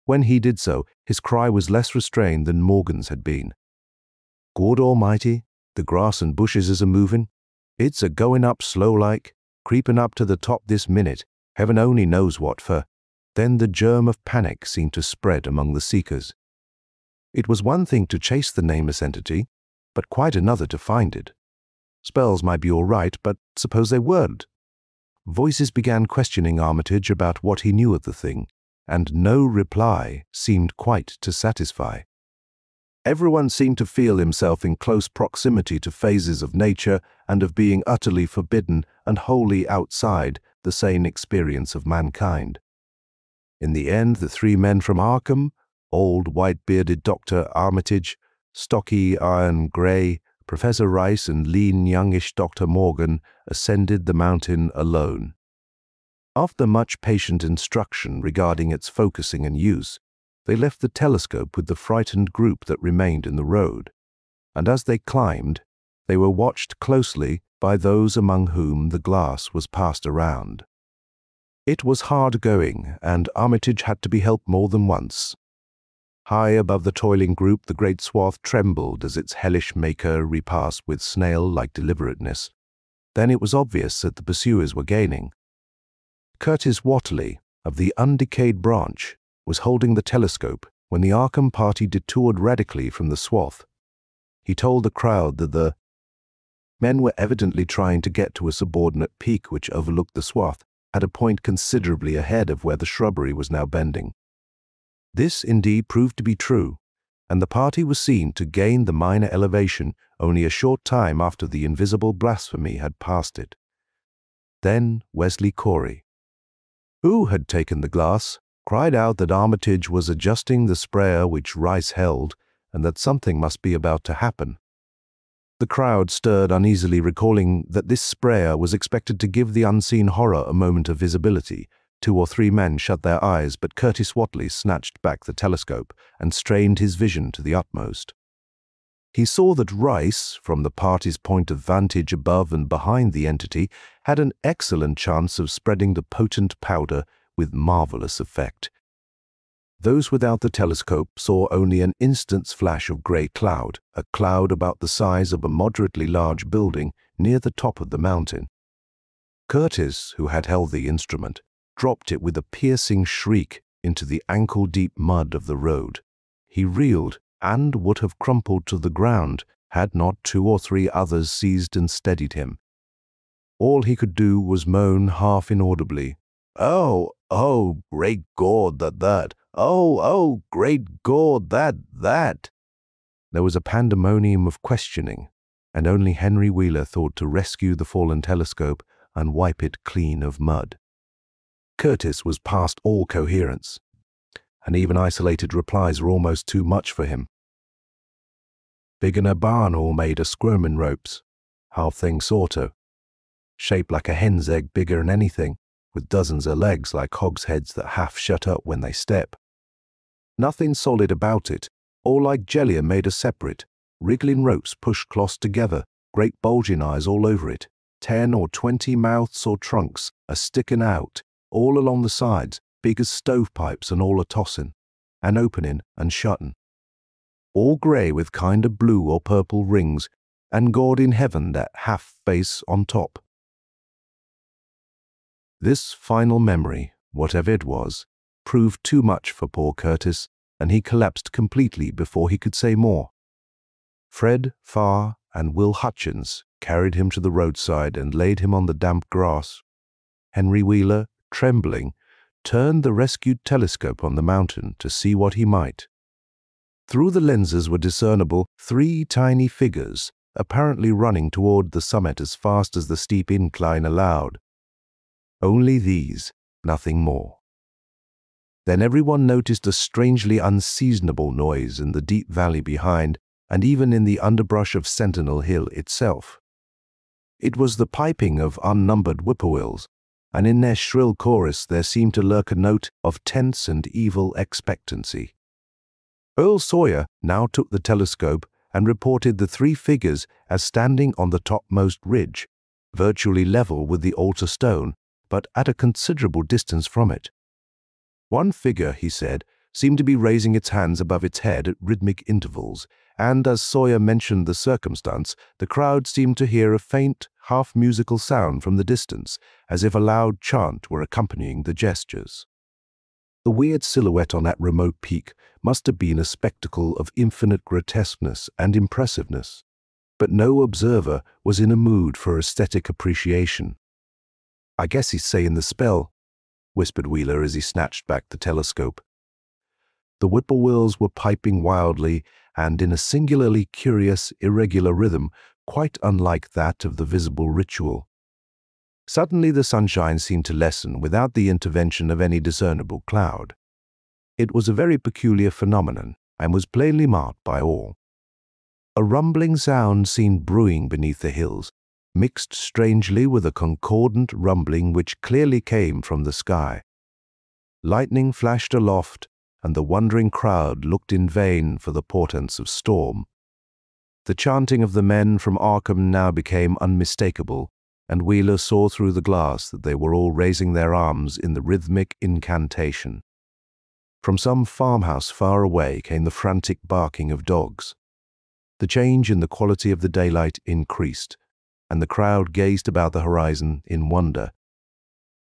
S2: When he did so, his cry was less restrained than Morgan's had been. "God Almighty, the grass and bushes is a-moving. It's a-going up slow-like, creeping up to the top this minute, heaven only knows what for." Then the germ of panic seemed to spread among the seekers. It was one thing to chase the nameless entity, but quite another to find it. Spells might be all right, but suppose they weren't? Voices began questioning Armitage about what he knew of the thing, and no reply seemed quite to satisfy. Everyone seemed to feel himself in close proximity to phases of nature and of being utterly forbidden and wholly outside the sane experience of mankind. In the end, the three men from Arkham, old white-bearded Dr. Armitage, stocky Iron Grey, Professor Rice, and lean youngish Dr. Morgan, ascended the mountain alone. After much patient instruction regarding its focusing and use, they left the telescope with the frightened group that remained in the road, and as they climbed, they were watched closely by those among whom the glass was passed around. It was hard going, and Armitage had to be helped more than once. High above the toiling group, the great swath trembled as its hellish maker repassed with snail-like deliberateness. Then it was obvious that the pursuers were gaining. Curtis Watley, of the undecayed branch, was holding the telescope when the Arkham party detoured radically from the swath. He told the crowd that the men were evidently trying to get to a subordinate peak which overlooked the swath, at a point considerably ahead of where the shrubbery was now bending. This indeed proved to be true, and the party was seen to gain the minor elevation only a short time after the invisible blasphemy had passed it. Then Wesley Corey, who had taken the glass, cried out that Armitage was adjusting the sprayer which Rice held, and that something must be about to happen. The crowd stirred uneasily, recalling that this sprayer was expected to give the unseen horror a moment of visibility. 2 or 3 men shut their eyes, but Curtis Watley snatched back the telescope and strained his vision to the utmost. He saw that Rice, from the party's point of vantage above and behind the entity, had an excellent chance of spreading the potent powder with marvelous effect. Those without the telescope saw only an instant's flash of grey cloud, a cloud about the size of a moderately large building near the top of the mountain. Curtis, who had held the instrument, dropped it with a piercing shriek into the ankle-deep mud of the road. He reeled and would have crumpled to the ground had not 2 or 3 others seized and steadied him. All he could do was moan half inaudibly, "Oh, great God, that! Oh, great God, that!" There was a pandemonium of questioning, and only Henry Wheeler thought to rescue the fallen telescope and wipe it clean of mud. Curtis was past all coherence, and even isolated replies were almost too much for him. "Bigger'n a barn all made of squirmin' ropes, half thing sorto. Shaped like a hen's egg, bigger'n anything, with dozens of legs like hogsheads that half shut up when they step. Nothing solid about it, all like jelly and made of separate, wriggling ropes pushed close together, great bulging eyes all over it, 10 or 20 mouths or trunks a-sticking out, all along the sides, big as stovepipes and all a-tossin', and opening and shutting. All grey with kind of blue or purple rings, and God in heaven that half-face on top." This final memory, whatever it was, proved too much for poor Curtis, and he collapsed completely before he could say more. Fred Farr and Will Hutchins carried him to the roadside and laid him on the damp grass. Henry Wheeler, trembling, turned the rescued telescope on the mountain to see what he might. Through the lenses were discernible 3 tiny figures, apparently running toward the summit as fast as the steep incline allowed. Only these, nothing more. Then everyone noticed a strangely unseasonable noise in the deep valley behind, and even in the underbrush of Sentinel Hill itself. It was the piping of unnumbered whippoorwills, and in their shrill chorus there seemed to lurk a note of tense and evil expectancy. Earl Sawyer now took the telescope and reported the 3 figures as standing on the topmost ridge, virtually level with the altar stone, but at a considerable distance from it. One figure, he said, seemed to be raising its hands above its head at rhythmic intervals, and as Sawyer mentioned the circumstance, the crowd seemed to hear a faint, half-musical sound from the distance, as if a loud chant were accompanying the gestures. The weird silhouette on that remote peak must have been a spectacle of infinite grotesqueness and impressiveness, but no observer was in a mood for aesthetic appreciation. "I guess he's saying the spell," whispered Wheeler as he snatched back the telescope. The whippoorwills were piping wildly and in a singularly curious, irregular rhythm, quite unlike that of the visible ritual. Suddenly the sunshine seemed to lessen without the intervention of any discernible cloud. It was a very peculiar phenomenon, and was plainly marked by all. A rumbling sound seemed brewing beneath the hills, mixed strangely with a concordant rumbling which clearly came from the sky. Lightning flashed aloft, and the wondering crowd looked in vain for the portents of storm. The chanting of the men from Arkham now became unmistakable, and Wheeler saw through the glass that they were all raising their arms in the rhythmic incantation. From some farmhouse far away came the frantic barking of dogs. The change in the quality of the daylight increased, and the crowd gazed about the horizon in wonder.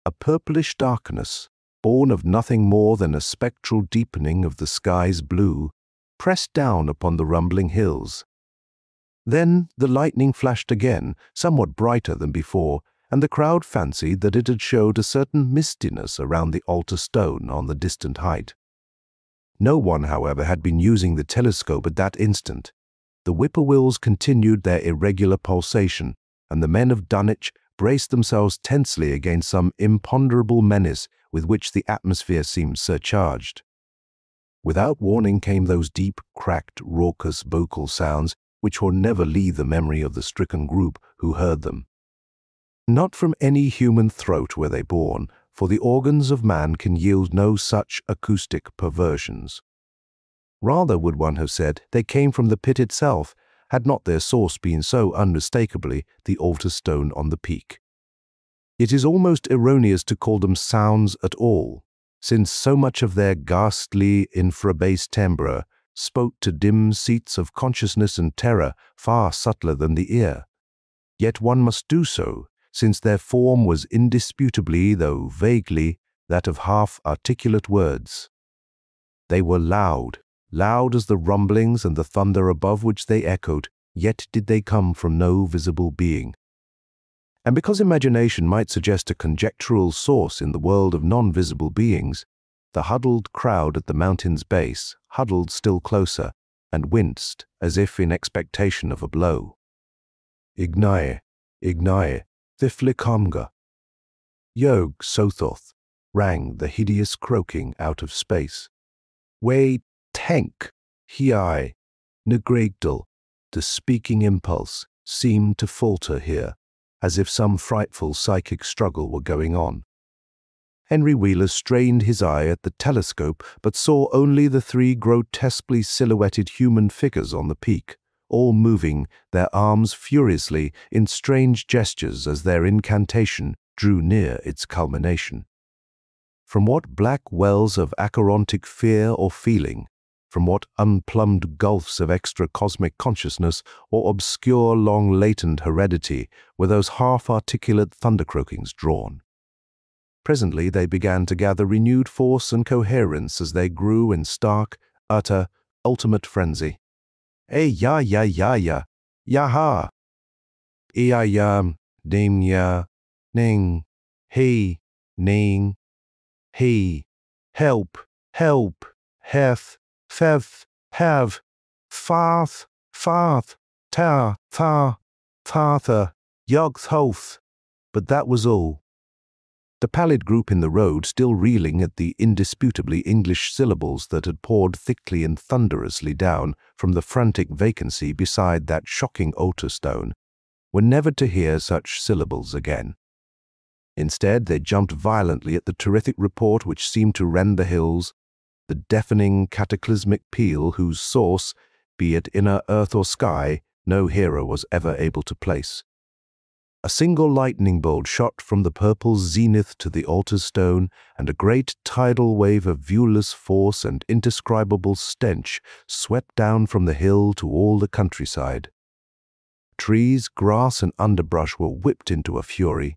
S2: A purplish darkness, born of nothing more than a spectral deepening of the sky's blue, pressed down upon the rumbling hills. Then the lightning flashed again, somewhat brighter than before, and the crowd fancied that it had showed a certain mistiness around the altar stone on the distant height. No one, however, had been using the telescope at that instant. The whippoorwills continued their irregular pulsation, and the men of Dunwich braced themselves tensely against some imponderable menace with which the atmosphere seemed surcharged. Without warning came those deep, cracked, raucous vocal sounds which will never leave the memory of the stricken group who heard them. Not from any human throat were they born, for the organs of man can yield no such acoustic perversions. Rather, would one have said, they came from the pit itself, had not their source been so unmistakably the altar stone on the peak. It is almost erroneous to call them sounds at all, since so much of their ghastly infrabass timbre spoke to dim seats of consciousness and terror far subtler than the ear. Yet one must do so, since their form was indisputably, though vaguely, that of half-articulate words. They were loud, loud as the rumblings and the thunder above which they echoed, yet did they come from no visible being. And because imagination might suggest a conjectural source in the world of non-visible beings, the huddled crowd at the mountain's base huddled still closer and winced as if in expectation of a blow. Ignae, thiflikamga. Yog Sothoth rang the hideous croaking out of space. We tank, hiai, negregdal. The speaking impulse seemed to falter here, as if some frightful psychic struggle were going on. Henry Wheeler strained his eye at the telescope, but saw only the three grotesquely silhouetted human figures on the peak, all moving their arms furiously in strange gestures as their incantation drew near its culmination. From what black wells of acherontic fear or feeling, from what unplumbed gulfs of extra-cosmic consciousness or obscure long-latent heredity were those half-articulate thunder-croakings drawn? Presently they began to gather renewed force and coherence as they grew in stark, utter, ultimate frenzy. Ya, yaha, yam, dim ya, ning, he, ning, he, help, heth, feth, have, farth, ta, farther, yogthoth. But that was all. The pallid group in the road, still reeling at the indisputably English syllables that had poured thickly and thunderously down from the frantic vacancy beside that shocking altar stone, were never to hear such syllables again. Instead, they jumped violently at the terrific report which seemed to rend the hills, the deafening cataclysmic peal whose source, be it inner earth or sky, no hero was ever able to place. A single lightning bolt shot from the purple zenith to the altar stone, and a great tidal wave of viewless force and indescribable stench swept down from the hill to all the countryside. Trees, grass, and underbrush were whipped into a fury,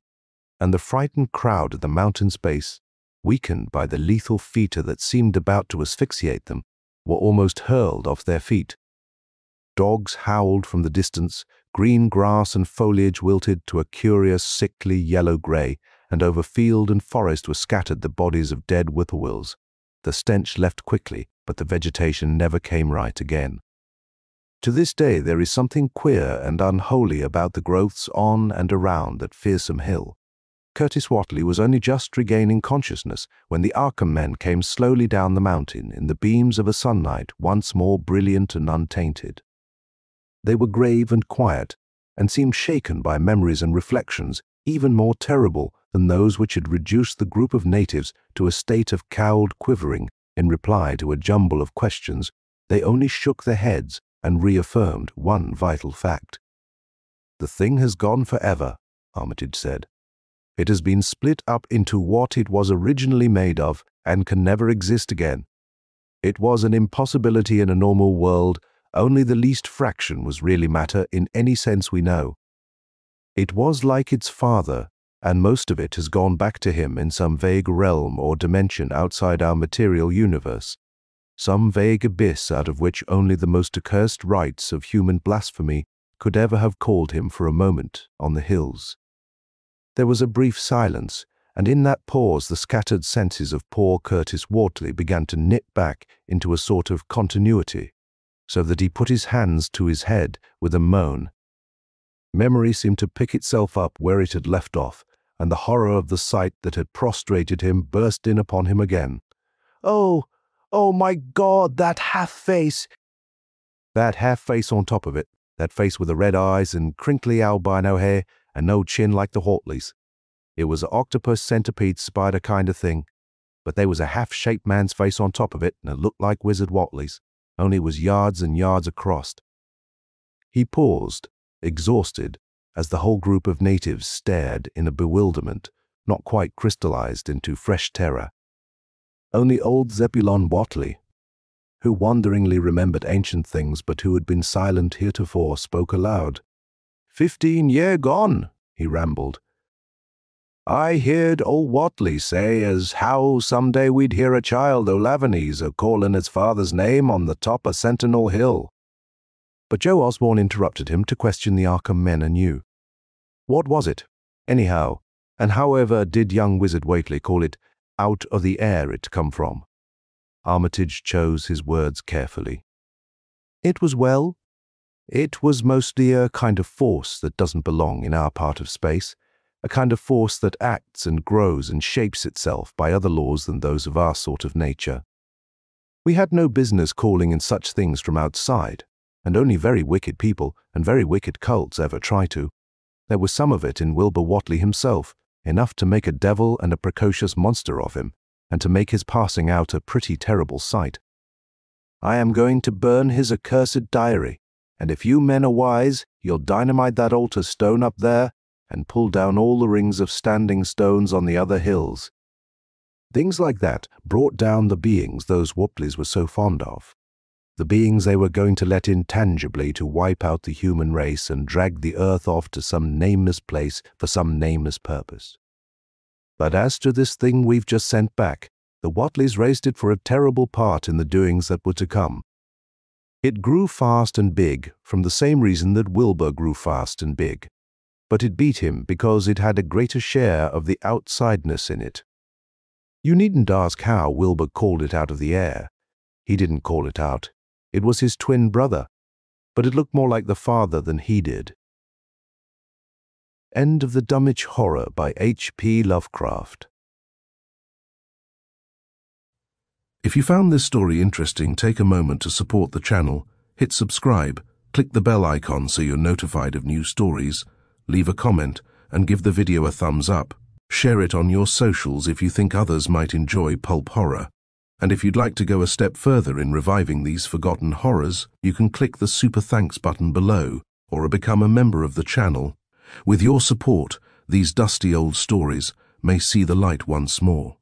S2: and the frightened crowd at the mountain's base, weakened by the lethal fetor that seemed about to asphyxiate them, were almost hurled off their feet. Dogs howled from the distance, green grass and foliage wilted to a curious sickly yellow-grey, and over field and forest were scattered the bodies of dead whippoorwills. The stench left quickly, but the vegetation never came right again. To this day there is something queer and unholy about the growths on and around that fearsome hill. Curtis Whatley was only just regaining consciousness when the Arkham men came slowly down the mountain in the beams of a sunlight once more brilliant and untainted. They were grave and quiet, and seemed shaken by memories and reflections even more terrible than those which had reduced the group of natives to a state of cowed quivering in reply to a jumble of questions. They only shook their heads and reaffirmed one vital fact. "The thing has gone forever," Armitage said. "It has been split up into what it was originally made of and can never exist again. It was an impossibility in a normal world. Only the least fraction was really matter in any sense we know. It was like its father, and most of it has gone back to him in some vague realm or dimension outside our material universe, some vague abyss out of which only the most accursed rites of human blasphemy could ever have called him for a moment on the hills." There was a brief silence, and in that pause the scattered senses of poor Curtis Whatley began to knit back into a sort of continuity, so that he put his hands to his head with a moan. Memory seemed to pick itself up where it had left off, and the horror of the sight that had prostrated him burst in upon him again. Oh, my God, that half-face! That half-face on top of it, that face with the red eyes and crinkly albino hair and no chin like the Whatleys. It was an octopus, centipede, spider kind of thing, but there was a half-shaped man's face on top of it, and it looked like Wizard Whatley's, only it was yards and yards across. He paused, exhausted, as the whole group of natives stared in a bewilderment, not quite crystallized into fresh terror. Only old Zebulon Whatley, who wonderingly remembered ancient things but who had been silent heretofore, spoke aloud. 15 year gone, he rambled. I heard old Whatley say as how someday we'd hear a child o' Lavanese a-callin' its father's name on the top o' Sentinel Hill. But Joe Osborne interrupted him to question the Arkham men anew. What was it, anyhow, and however did young Wizard Whately call it out of the air it come from? Armitage chose his words carefully. It was mostly a kind of force that doesn't belong in our part of space, a kind of force that acts and grows and shapes itself by other laws than those of our sort of nature. We had no business calling in such things from outside, and only very wicked people and very wicked cults ever try to. There was some of it in Wilbur Whatley himself, enough to make a devil and a precocious monster of him, and to make his passing out a pretty terrible sight. I am going to burn his accursed diary, and if you men are wise, you'll dynamite that altar stone up there and pull down all the rings of standing stones on the other hills. Things like that brought down the beings those Whopleys were so fond of, the beings they were going to let in tangibly to wipe out the human race and drag the earth off to some nameless place for some nameless purpose. But as to this thing we've just sent back, the Whatleys raised it for a terrible part in the doings that were to come. It grew fast and big from the same reason that Wilbur grew fast and big, but it beat him because it had a greater share of the outsideness in it. You needn't ask how Wilbur called it out of the air. He didn't call it out. It was his twin brother, but it looked more like the father than he did. End of the Dunwich Horror by H.P. Lovecraft.
S1: If you found this story interesting, take a moment to support the channel, hit subscribe, click the bell icon so you're notified of new stories, leave a comment, and give the video a thumbs up. Share it on your socials if you think others might enjoy pulp horror. And if you'd like to go a step further in reviving these forgotten horrors, you can click the Super Thanks button below or become a member of the channel. With your support, these dusty old stories may see the light once more.